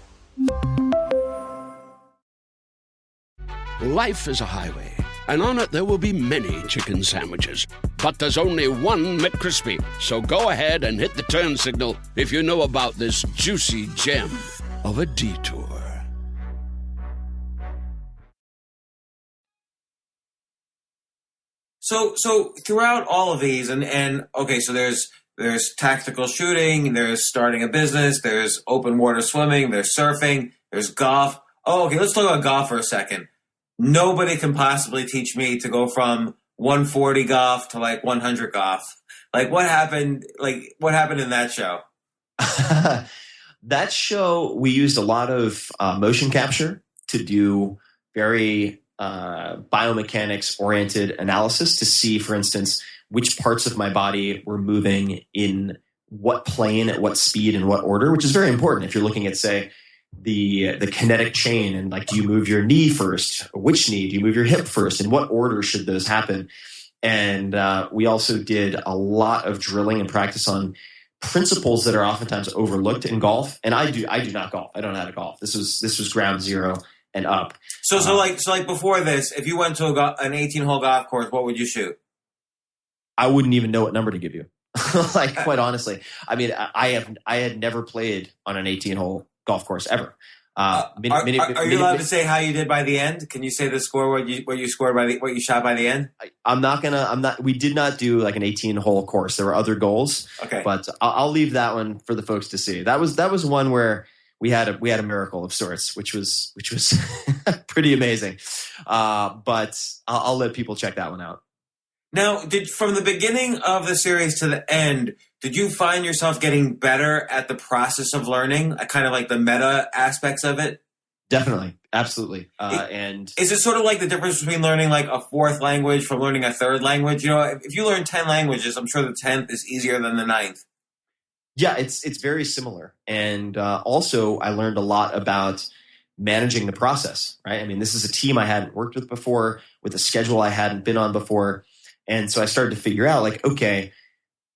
Life is a highway, and on it there will be many chicken sandwiches. But there's only one McCrispy. So go ahead and hit the turn signal if you know about this juicy gem of a detour. So throughout all of these, and okay, so there's tactical shooting, there's starting a business, there's open water swimming, there's surfing, there's golf. Oh, okay, let's talk about golf for a second. Nobody can possibly teach me to go from 140 golf to like 100 golf. Like what happened in that show? That show, we used a lot of motion capture to do very biomechanics oriented analysis to see, for instance, which parts of my body were moving in what plane, at what speed, and what order, which is very important if you're looking at, say, the kinetic chain, and like, do you move your knee first? Which knee? Do you move your hip first? In what order should those happen? And we also did a lot of drilling and practice on principles that are oftentimes overlooked in golf. And I do not golf. I don't know how to golf. This was ground zero and up. So like before this, if you went to an 18-hole golf course, what would you shoot? I wouldn't even know what number to give you. Like, quite honestly, I mean, I had never played on an 18-hole golf course ever. Are you allowed to say how you did by the end? Can you say the score, what you scored what you shot by the end? We did not do like an 18-hole course. There were other goals. Okay. But I'll leave that one for the folks to see. That was one where we had a miracle of sorts, which was pretty amazing. But I'll let people check that one out. Now, from the beginning of the series to the end, did you find yourself getting better at the process of learning, kind of like the meta aspects of it? Definitely. Absolutely. And is it sort of like the difference between learning like a fourth language from learning a third language? You know, if you learn 10 languages, I'm sure the 10th is easier than the 9th. Yeah, it's very similar. And also, I learned a lot about managing the process, right? I mean, this is a team I hadn't worked with before, with a schedule I hadn't been on before. And so I started to figure out, like, okay,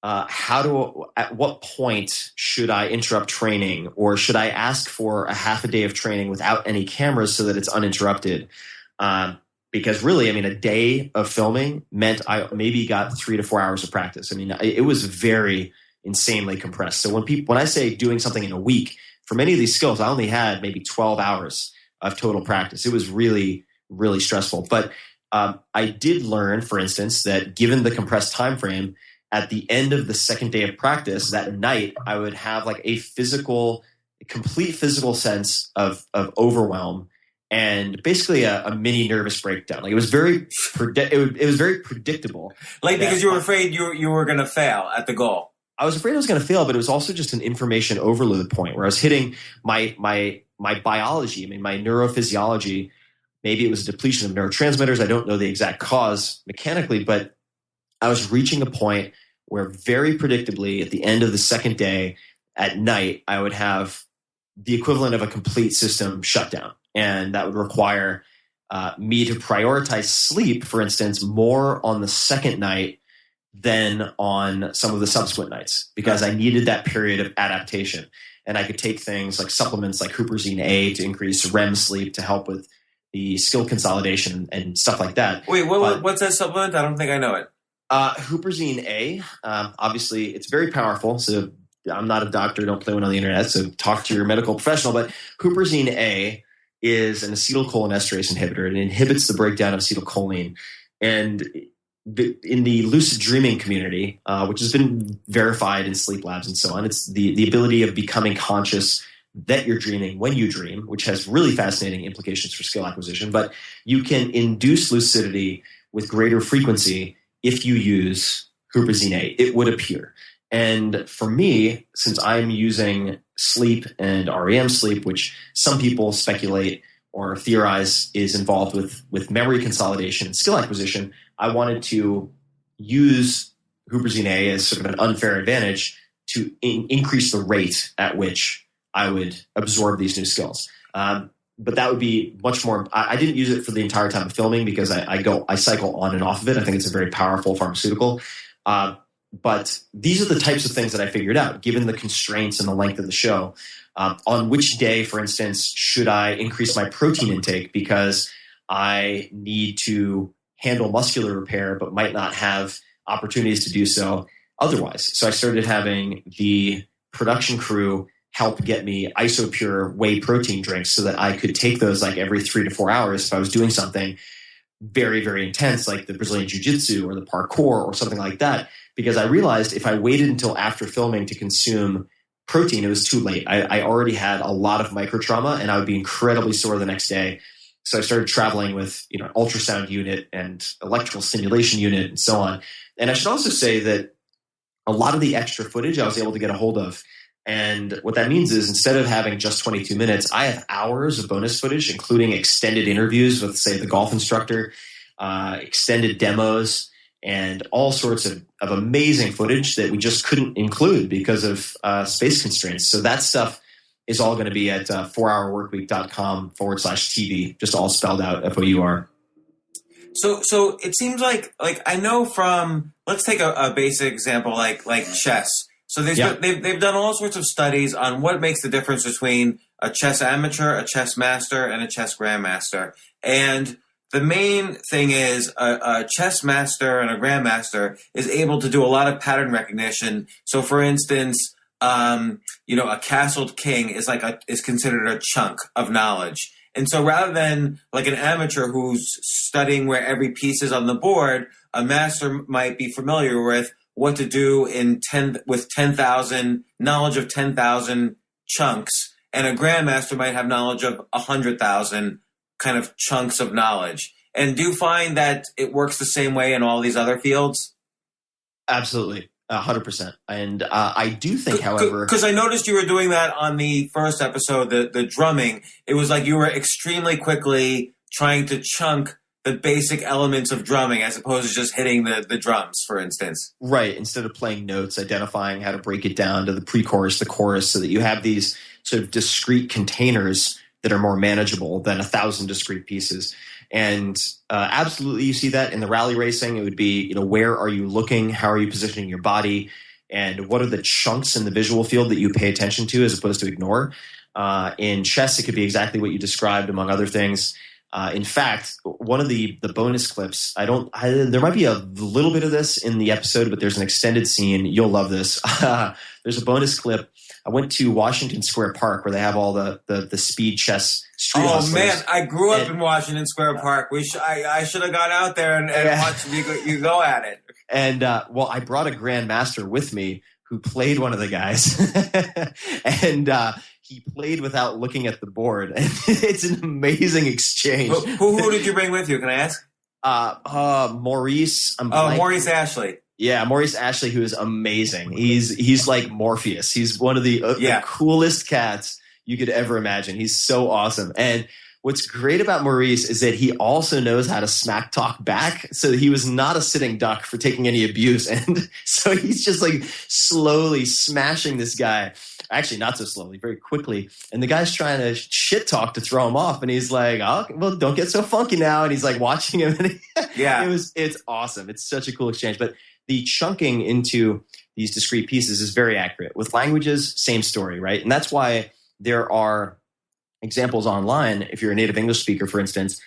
at what point should I interrupt training, or should I ask for a half a day of training without any cameras so that it's uninterrupted? Because really, I mean, a day of filming meant I maybe got 3 to 4 hours of practice. I mean, it was very insanely compressed. So when I say doing something in a week, for many of these skills, I only had maybe 12 hours of total practice. It was really, really stressful. But I did learn, for instance, that given the compressed time frame, at the end of the second day of practice, that night, I would have like a complete physical sense of overwhelm and basically a mini nervous breakdown. Like, it was very predictable. Like, because you were afraid you were going to fail at the goal. I was afraid I was going to fail, but it was also just an information overload point where I was hitting my biology, I mean, my neurophysiology. Maybe it was a depletion of neurotransmitters. I don't know the exact cause mechanically, but I was reaching a point where very predictably at the end of the second day at night, I would have the equivalent of a complete system shutdown. And that would require me to prioritize sleep, for instance, more on the second night than on some of the subsequent nights, because I needed that period of adaptation. And I could take things like supplements like Huperzine A to increase REM sleep to help with the skill consolidation and stuff like that. Wait, what's that supplement? I don't think I know it. Huperzine A, obviously it's very powerful. So I'm not a doctor, don't play one on the internet, so talk to your medical professional. But Huperzine A is an acetylcholinesterase inhibitor. It inhibits the breakdown of acetylcholine. And in the lucid dreaming community, which has been verified in sleep labs and so on, it's the ability of becoming conscious that you're dreaming when you dream, which has really fascinating implications for skill acquisition. But you can induce lucidity with greater frequency if you use Huperzine A. It would appear. And for me, since I'm using sleep and REM sleep, which some people speculate or theorize is involved with memory consolidation and skill acquisition, I wanted to use Huperzine A as sort of an unfair advantage to increase the rate at which I would absorb these new skills. But that would be much more. I didn't use it for the entire time of filming because I cycle on and off of it. I think it's a very powerful pharmaceutical. But these are the types of things that I figured out, given the constraints and the length of the show. On which day, for instance, should I increase my protein intake because I need to handle muscular repair, but might not have opportunities to do so otherwise. So I started having the production crew help get me isopure whey protein drinks so that I could take those like every 3 to 4 hours if I was doing something very, very intense, like the Brazilian Jiu-Jitsu or the parkour or something like that. Because I realized if I waited until after filming to consume protein, it was too late. I already had a lot of micro trauma and I would be incredibly sore the next day. So I started traveling with, an ultrasound unit and electrical stimulation unit and so on. And I should also say that a lot of the extra footage I was able to get a hold of. And what that means is instead of having just 22 minutes, I have hours of bonus footage, including extended interviews with, say, the golf instructor, extended demos, and all sorts of amazing footage that we just couldn't include because of space constraints. So that stuff is all going to be at 4hourworkweek.com/TV, just all spelled out, FOUR. So it seems like I know from, let's take a basic example like chess. So they've done all sorts of studies on what makes the difference between a chess amateur, a chess master, and a chess grandmaster. And the main thing is a chess master and a grandmaster is able to do a lot of pattern recognition. So, for instance, a castled king is considered a chunk of knowledge. And so rather than like an amateur who's studying where every piece is on the board, a master might be familiar with what to do with 10,000 knowledge of 10,000 chunks, and a grandmaster might have knowledge of 100,000 kind of chunks of knowledge. And do you find that it works the same way in all these other fields? Absolutely. 100%. And I do think, however... Because I noticed you were doing that on the first episode, the drumming. It was like you were extremely quickly trying to chunk the basic elements of drumming as opposed to just hitting the drums, for instance. Right. Instead of playing notes, identifying how to break it down to the pre-chorus, the chorus, so that you have these sort of discrete containers that are more manageable than 1,000 discrete pieces. And absolutely, you see that in the rally racing. It would be, where are you looking? How are you positioning your body? And what are the chunks in the visual field that you pay attention to as opposed to ignore? In chess, it could be exactly what you described, among other things. In fact, one of the bonus clips, there might be a little bit of this in the episode, but there's an extended scene. You'll love this. There's a bonus clip. I went to Washington Square Park where they have all the speed chess street hustlers. Man, I grew up in Washington Square Park. I should have gone out there and watched you go at it. And I brought a grandmaster with me who played one of the guys, and he played without looking at the board. And it's an amazing exchange. Who did you bring with you? Can I ask? Maurice. Maurice Ashley. Yeah, Maurice Ashley, who is amazing. He's like Morpheus. He's one of the coolest cats you could ever imagine. He's so awesome. And what's great about Maurice is that he also knows how to smack talk back. So he was not a sitting duck for taking any abuse. And so he's just like slowly smashing this guy. Actually, not so slowly, very quickly. And the guy's trying to shit talk to throw him off. And he's like, oh, well, don't get so funky now. And he's like watching him. And it's awesome. It's such a cool exchange. But the chunking into these discrete pieces is very accurate. With languages, same story, right? And that's why there are examples online. If you're a native English speaker, for instance,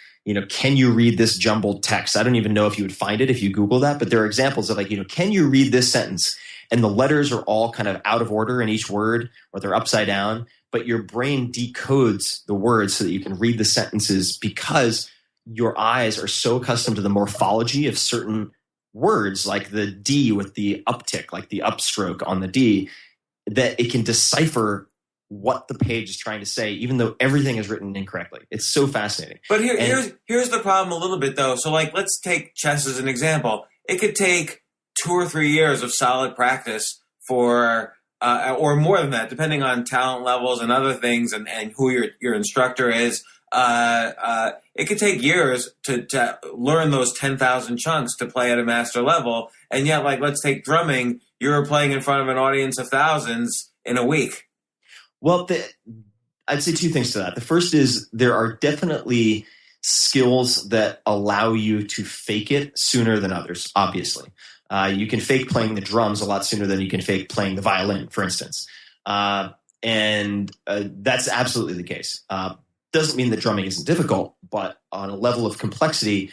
can you read this jumbled text? I don't even know if you would find it if you Google that, but there are examples of can you read this sentence? And the letters are all kind of out of order in each word, or they're upside down, but your brain decodes the words so that you can read the sentences because your eyes are so accustomed to the morphology of certain words, like the D with the uptick, like the upstroke on the D, that it can decipher what the page is trying to say, even though everything is written incorrectly. It's so fascinating. But here's the problem a little bit, though. So, let's take chess as an example. It could take 2 or 3 years of solid practice for, or more than that, depending on talent levels and other things, and who your instructor is. It could take years to learn those 10,000 chunks to play at a master level. And yet, let's take drumming. You're playing in front of an audience of thousands in a week. Well, I'd say 2 things to that. The first is there are definitely skills that allow you to fake it sooner than others, obviously. You can fake playing the drums a lot sooner than you can fake playing the violin, for instance. And that's absolutely the case. Doesn't mean that drumming isn't difficult, but on a level of complexity,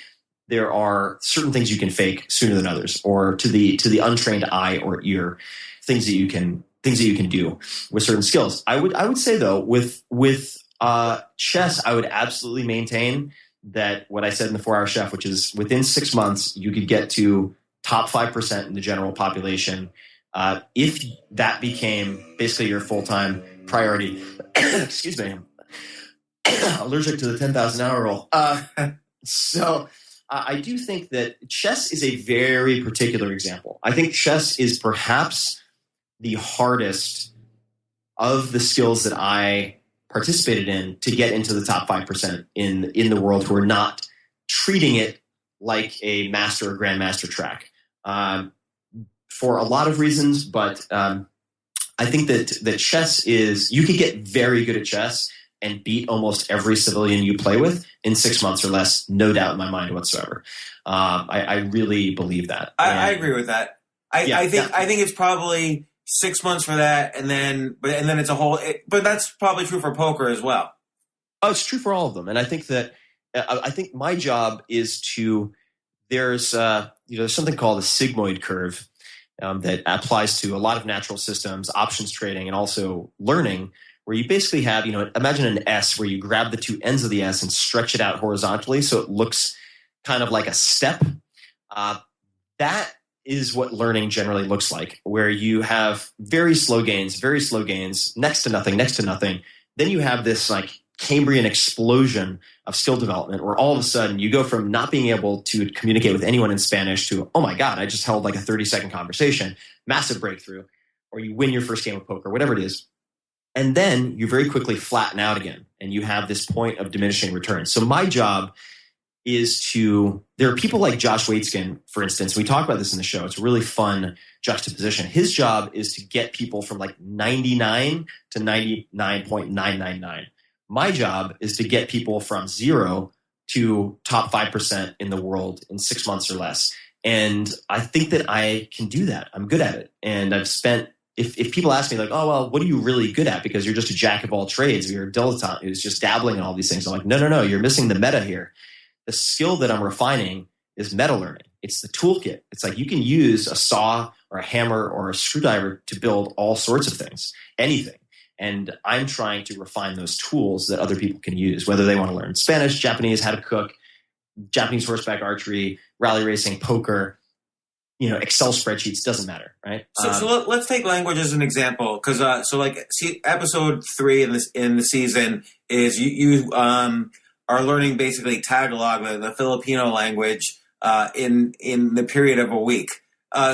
there are certain things you can fake sooner than others, or to the untrained eye or ear, things that you can do with certain skills. I would say though, with chess, I would absolutely maintain that what I said in the 4-Hour Chef, which is within 6 months, you could get to top 5% in the general population. If that became basically your full-time priority, excuse me, I'm allergic to the 10,000 hour rule. So I do think that chess is a very particular example. I think chess is perhaps the hardest of the skills that I participated in to get into the top 5% in the world who are not treating it like a master or grandmaster track. For a lot of reasons, but I think that chess is, you can get very good at chess and beat almost every civilian you play with in 6 months or less, no doubt in my mind whatsoever. I really believe that. I agree with that. I think it's probably 6 months for that, and then it's a whole. But that's probably true for poker as well. Oh, it's true for all of them, and I think my job is to. There's something called the sigmoid curve that applies to a lot of natural systems, options trading, and also learning, where you basically have, imagine an S where you grab the two ends of the S and stretch it out horizontally so it looks kind of like a step. That is what learning generally looks like, where you have very slow gains, next to nothing. Then you have this like Cambrian explosion of skill development where all of a sudden you go from not being able to communicate with anyone in Spanish to, oh my God, I just held like a 30-second conversation, massive breakthrough, or you win your first game of poker, whatever it is. And then you very quickly flatten out again and you have this point of diminishing returns. So my job is there are people like Josh Waitzkin, for instance. We talk about this in the show. It's a really fun juxtaposition. His job is to get people from like 99 to 99.999. My job is to get people from 0 to top 5% in the world in 6 months or less. And I think that I can do that. I'm good at it. And I've spent, if people ask me like, oh, well, what are you really good at? Because you're just a jack of all trades. You're a dilettante who's just dabbling in all these things. I'm like, no, you're missing the meta here. The skill that I'm refining is meta learning. It's the toolkit. It's like you can use a saw or a hammer or a screwdriver to build all sorts of things, anything. And I'm trying to refine those tools that other people can use, whether they want to learn Spanish, Japanese, how to cook, Japanese horseback archery, rally racing, poker, Excel spreadsheets, doesn't matter, right? So let's take language as an example, because episode 3 in the season is you are learning basically Tagalog, the Filipino language, in the period of a week. How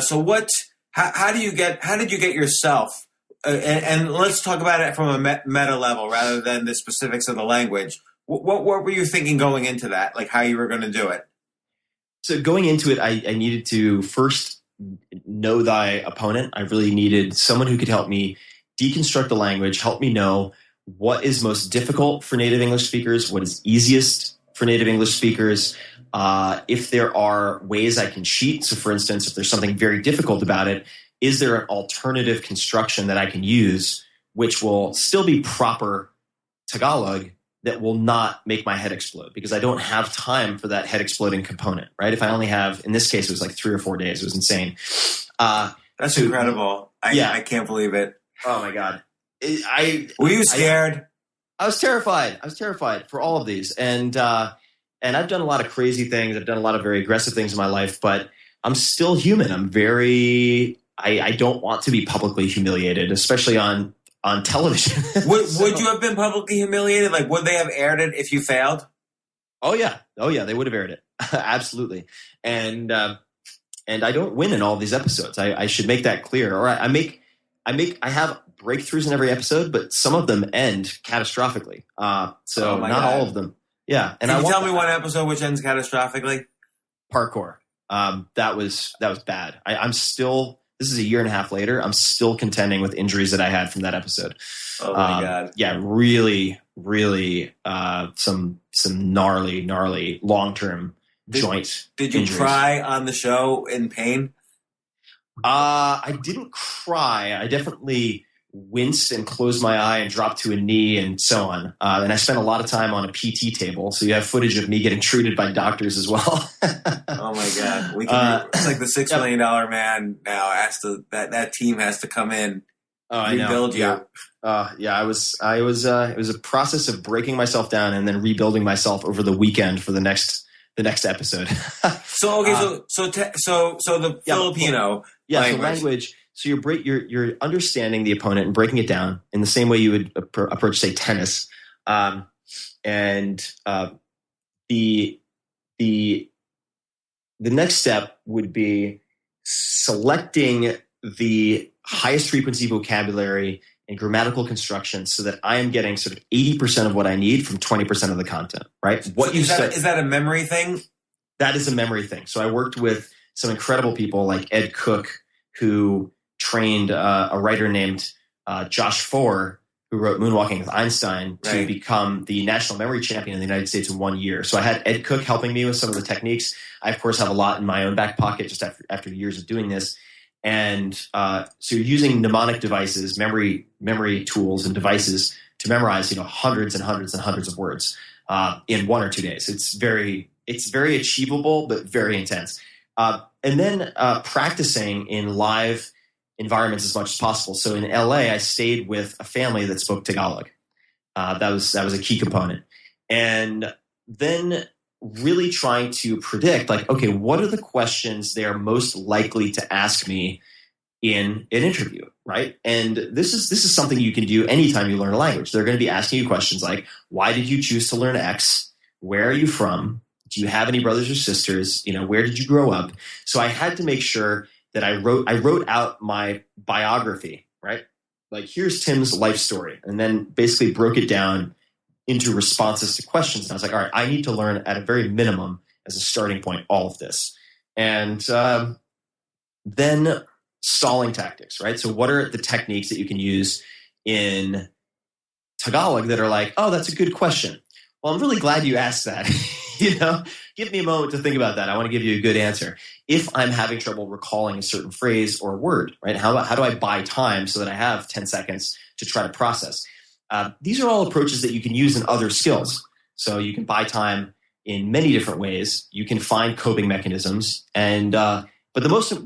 did you get yourself? And let's talk about it from a meta level rather than the specifics of the language. What were you thinking going into that? Like how you were going to do it? So going into it, I needed to first know thy opponent. I really needed someone who could help me deconstruct the language, help me know what is most difficult for native English speakers, what is easiest for native English speakers, if there are ways I can cheat. So for instance, if there's something very difficult about it, is there an alternative construction that I can use which will still be proper Tagalog that will not make my head explode? Because I don't have time for that head exploding component, right? If I only have, in this case, it was like 3 or 4 days. It was insane. That's incredible. I can't believe it. Oh my God. Were you scared? I was terrified. I was terrified for all of these. And I've done a lot of crazy things. I've done a lot of very aggressive things in my life, but I'm still human. I don't want to be publicly humiliated, especially on television. Would you have been publicly humiliated? Like, would they have aired it if you failed? Oh yeah, they would have aired it. Absolutely. And I don't win in all these episodes. I should make that clear. Or I have breakthroughs in every episode, but some of them end catastrophically. Not all of them. Yeah. And Can you tell me one episode which ends catastrophically? Parkour. That was bad. I'm still. This is a year and a half later. I'm still contending with injuries that I had from that episode. Oh my God! Yeah, really, really, some gnarly long-term joint. Did you cry on the show in pain? I didn't cry. I definitely wince and close my eye and drop to a knee and so on. And I spent a lot of time on a PT table. So you have footage of me getting treated by doctors as well. Oh my God. It's like the $6 million man now that team has to come in. Oh, rebuild you. It was a process of breaking myself down and then rebuilding myself over the weekend for the next episode. So the Filipino language. So you're understanding the opponent and breaking it down in the same way you would approach, say, tennis. The next step would be selecting the highest frequency vocabulary and grammatical construction so that I am getting sort of 80% of what I need from 20% of the content, right? Is that a memory thing? That is a memory thing. So I worked with some incredible people like Ed Cook, who trained a writer named Josh Foer, who wrote Moonwalking with Einstein, to become the national memory champion in the United States in 1 year. So I had Ed Cook helping me with some of the techniques. I, of course, have a lot in my own back pocket just after years of doing this. And so you're using mnemonic devices, memory tools and devices to memorize, hundreds and hundreds and hundreds of words in 1 or 2 days. It's very achievable, but very intense. And then practicing in live environments as much as possible. So in LA, I stayed with a family that spoke Tagalog. That was a key component. And then really trying to predict, like, okay, what are the questions they're most likely to ask me in an interview, right? And this is something you can do anytime you learn a language. They're going to be asking you questions like, why did you choose to learn X? Where are you from? Do you have any brothers or sisters? Where did you grow up? So I had to make sure that I wrote out my biography, right? Like, here's Tim's life story, and then basically broke it down into responses to questions. And I was like, all right, I need to learn at a very minimum as a starting point all of this. And then stalling tactics, right? So what are the techniques that you can use in Tagalog that are like, oh, that's a good question. Well, I'm really glad you asked that. Give me a moment to think about that. I want to give you a good answer. If I'm having trouble recalling a certain phrase or word, right? How do I buy time so that I have 10 seconds to try to process? These are all approaches that you can use in other skills. So you can buy time in many different ways. You can find coping mechanisms. But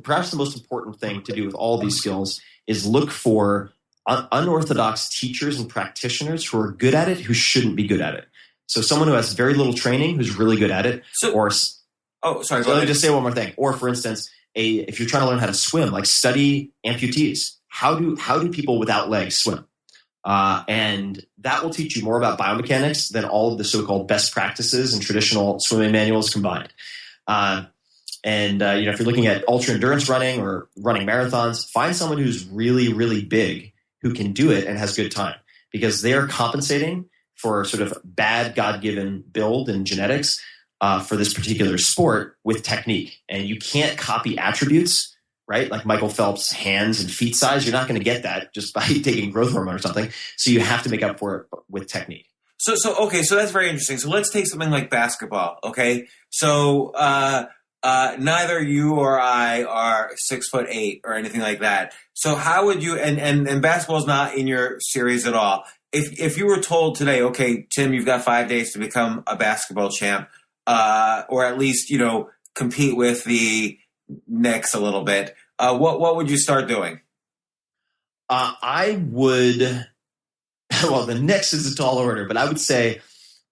perhaps the most important thing to do with all these skills is look for unorthodox teachers and practitioners who are good at it, who shouldn't be good at it. So someone who has very little training, who's really good at it. Let me just say one more thing. Or for instance, if you're trying to learn how to swim, like study amputees. How do people without legs swim? And that will teach you more about biomechanics than all of the so-called best practices and traditional swimming manuals combined. If you're looking at ultra endurance running or running marathons, find someone who's really, really big who can do it and has good time, because they are compensating for sort of bad God-given build and genetics for this particular sport with technique. And you can't copy attributes, right? Like Michael Phelps' hands and feet size. You're not going to get that just by taking growth hormone or something. So you have to make up for it with technique. So that's very interesting. So let's take something like basketball. Okay. So, neither you or I are 6'8" or anything like that. So how would you, and basketball is not in your series at all. If you were told today, okay, Tim, you've got 5 days to become a basketball champ, or at least, compete with the Knicks a little bit, what would you start doing? I would, well, the Knicks is a tall order, but I would say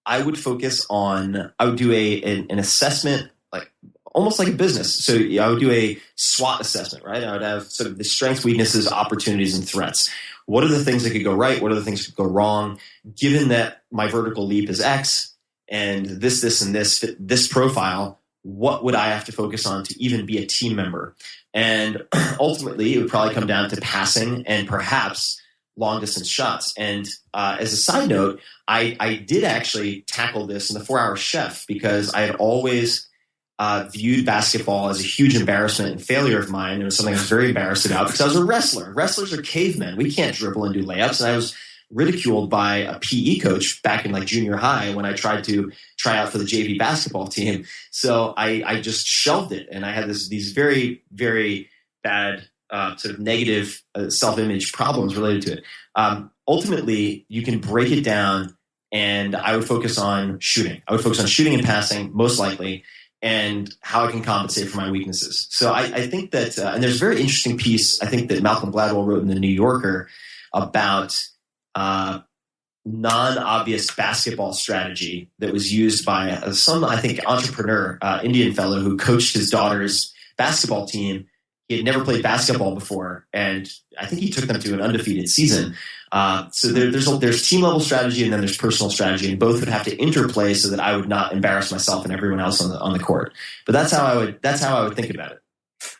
I would focus on, I would do an assessment, like almost like a business. So I would do a SWOT assessment, right? I would have sort of the strengths, weaknesses, opportunities, and threats. What are the things that could go right? What are the things that could go wrong? Given that my vertical leap is X and this, and this fit this profile, what would I have to focus on to even be a team member? And ultimately, it would probably come down to passing and perhaps long distance shots. And as a side note, I did actually tackle this in the 4-Hour Chef because I had always viewed basketball as a huge embarrassment and failure of mine. It was something I was very embarrassed about because I was a wrestler. Wrestlers are cavemen. We can't dribble and do layups. And I was ridiculed by a PE coach back in like junior high when I tried to try out for the JV basketball team. So I just shelved it. And I had these very, very bad sort of negative self-image problems related to it. Ultimately, you can break it down, and I would focus on shooting. I would focus on shooting and passing, most likely, and how I can compensate for my weaknesses. So I think that, and there's a very interesting piece I think that Malcolm Gladwell wrote in the New Yorker about non-obvious basketball strategy that was used by some, I think, entrepreneur, Indian fellow who coached his daughter's basketball team. He had never played basketball before, and I think he took them to an undefeated season. So there's team level strategy, and then there's personal strategy, and both would have to interplay so that I would not embarrass myself and everyone else on the court. But that's how I would think about it.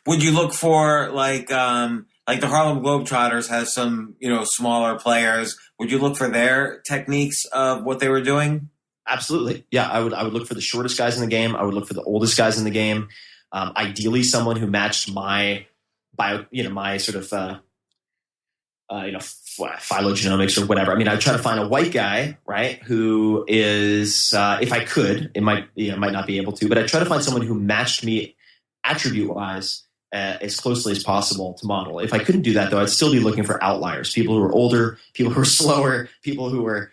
Would you look for like the Harlem Globetrotters has some smaller players? Would you look for their techniques of what they were doing? Absolutely, yeah. I would look for the shortest guys in the game. I would look for the oldest guys in the game. Ideally, someone who matched my sort of phylogenomics or whatever. I mean, I'd try to find a white guy, right, who is, if I could, it might not be able to, but I'd try to find someone who matched me attribute-wise as closely as possible to model. If I couldn't do that, though, I'd still be looking for outliers, people who are older, people who are slower, people who are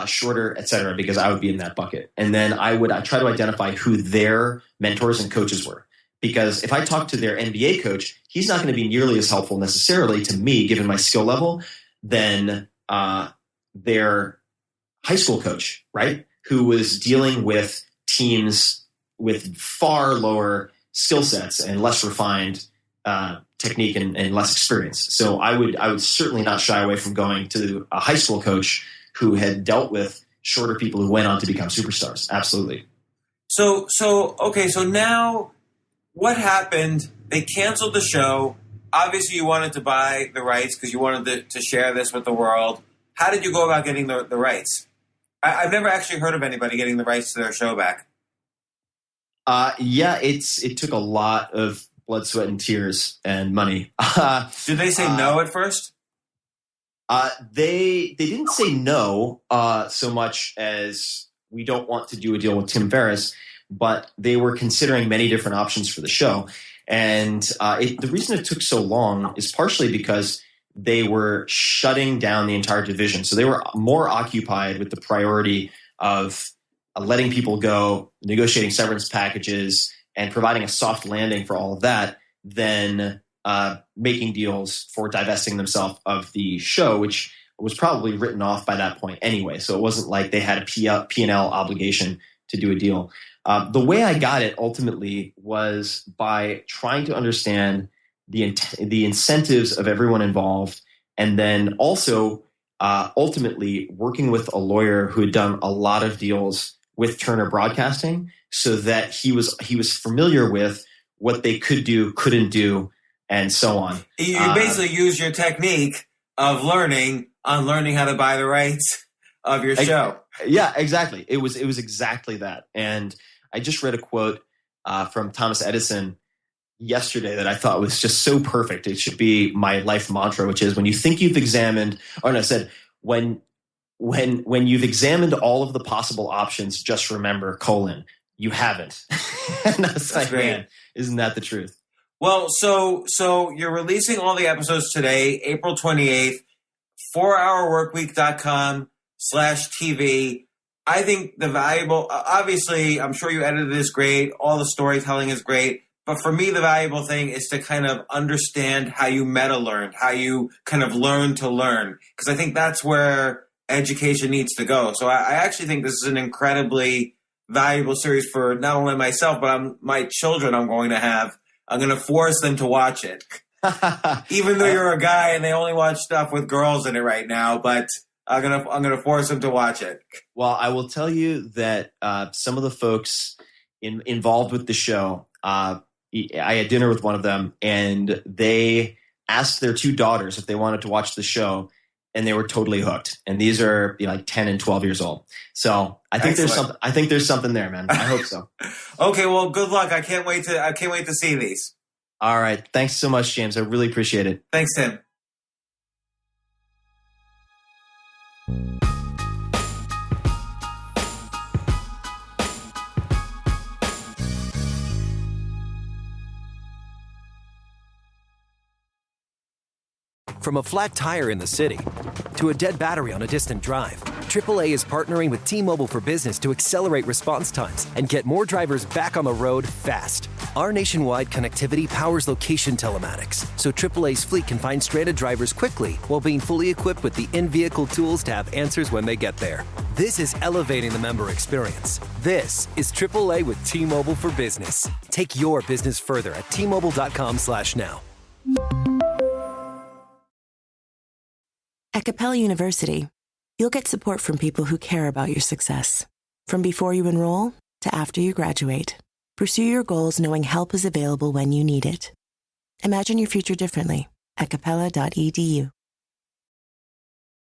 shorter, et cetera, because I would be in that bucket. And then I try to identify who their mentors and coaches were. Because if I talk to their NBA coach, he's not going to be nearly as helpful necessarily to me, given my skill level, than their high school coach, right? Who was dealing with teams with far lower skill sets and less refined technique and less experience. So I would certainly not shy away from going to a high school coach who had dealt with shorter people who went on to become superstars. Absolutely. So now what happened? They canceled the show. Obviously, you wanted to buy the rights because you wanted to share this with the world. How did you go about getting the rights? I've never actually heard of anybody getting the rights to their show back. It took a lot of blood, sweat, and tears and money. Did they say no at first? They didn't say no so much as we don't want to do a deal with Tim Ferriss, but they were considering many different options for the show. And the reason it took so long is partially because they were shutting down the entire division. So they were more occupied with the priority of letting people go, negotiating severance packages, and providing a soft landing for all of that than making deals for divesting themselves of the show, which was probably written off by that point anyway. So it wasn't like they had a P&L obligation to do a deal. The way I got it ultimately was by trying to understand the incentives of everyone involved, and then also ultimately working with a lawyer who had done a lot of deals with Turner Broadcasting, so that he was familiar with what they could do, couldn't do, and so on. You basically use your technique of learning how to buy the rights of your show. Yeah, exactly. It was exactly that. And I just read a quote from Thomas Edison yesterday that I thought was just so perfect. It should be my life mantra, which is when you've examined you've examined all of the possible options, just remember, you haven't. And I was like, great. Man, isn't that the truth? Well, so you're releasing all the episodes today, April 28th, 4hourworkweek.com/TV. I think the valuable, obviously, I'm sure you edited this great. All the storytelling is great. But for me, the valuable thing is to kind of understand how you meta learned, how you kind of learn to learn. Because I think that's where education needs to go. So I actually think this is an incredibly valuable series for not only myself, but my children I'm going to have. I'm going to force them to watch it. Even though you're a guy and they only watch stuff with girls in it right now, but I'm gonna force them to watch it. Well, I will tell you that some of the folks involved with the show, I had dinner with one of them, and they asked their two daughters if they wanted to watch the show, and they were totally hooked. And these are like 10 and 12 years old. So I think there's something there, man. I hope so. Okay, well, good luck. I can't wait to see these. All right. Thanks so much, James. I really appreciate it. Thanks, Tim. From a flat tire in the city to a dead battery on a distant drive, AAA is partnering with T-Mobile for Business to accelerate response times and get more drivers back on the road fast. Our nationwide connectivity powers location telematics, so AAA's fleet can find stranded drivers quickly while being fully equipped with the in-vehicle tools to have answers when they get there. This is elevating the member experience. This is AAA with T-Mobile for Business. Take your business further at T-Mobile.com/now. At Capella University, you'll get support from people who care about your success. From before you enroll to after you graduate, pursue your goals knowing help is available when you need it. Imagine your future differently at capella.edu.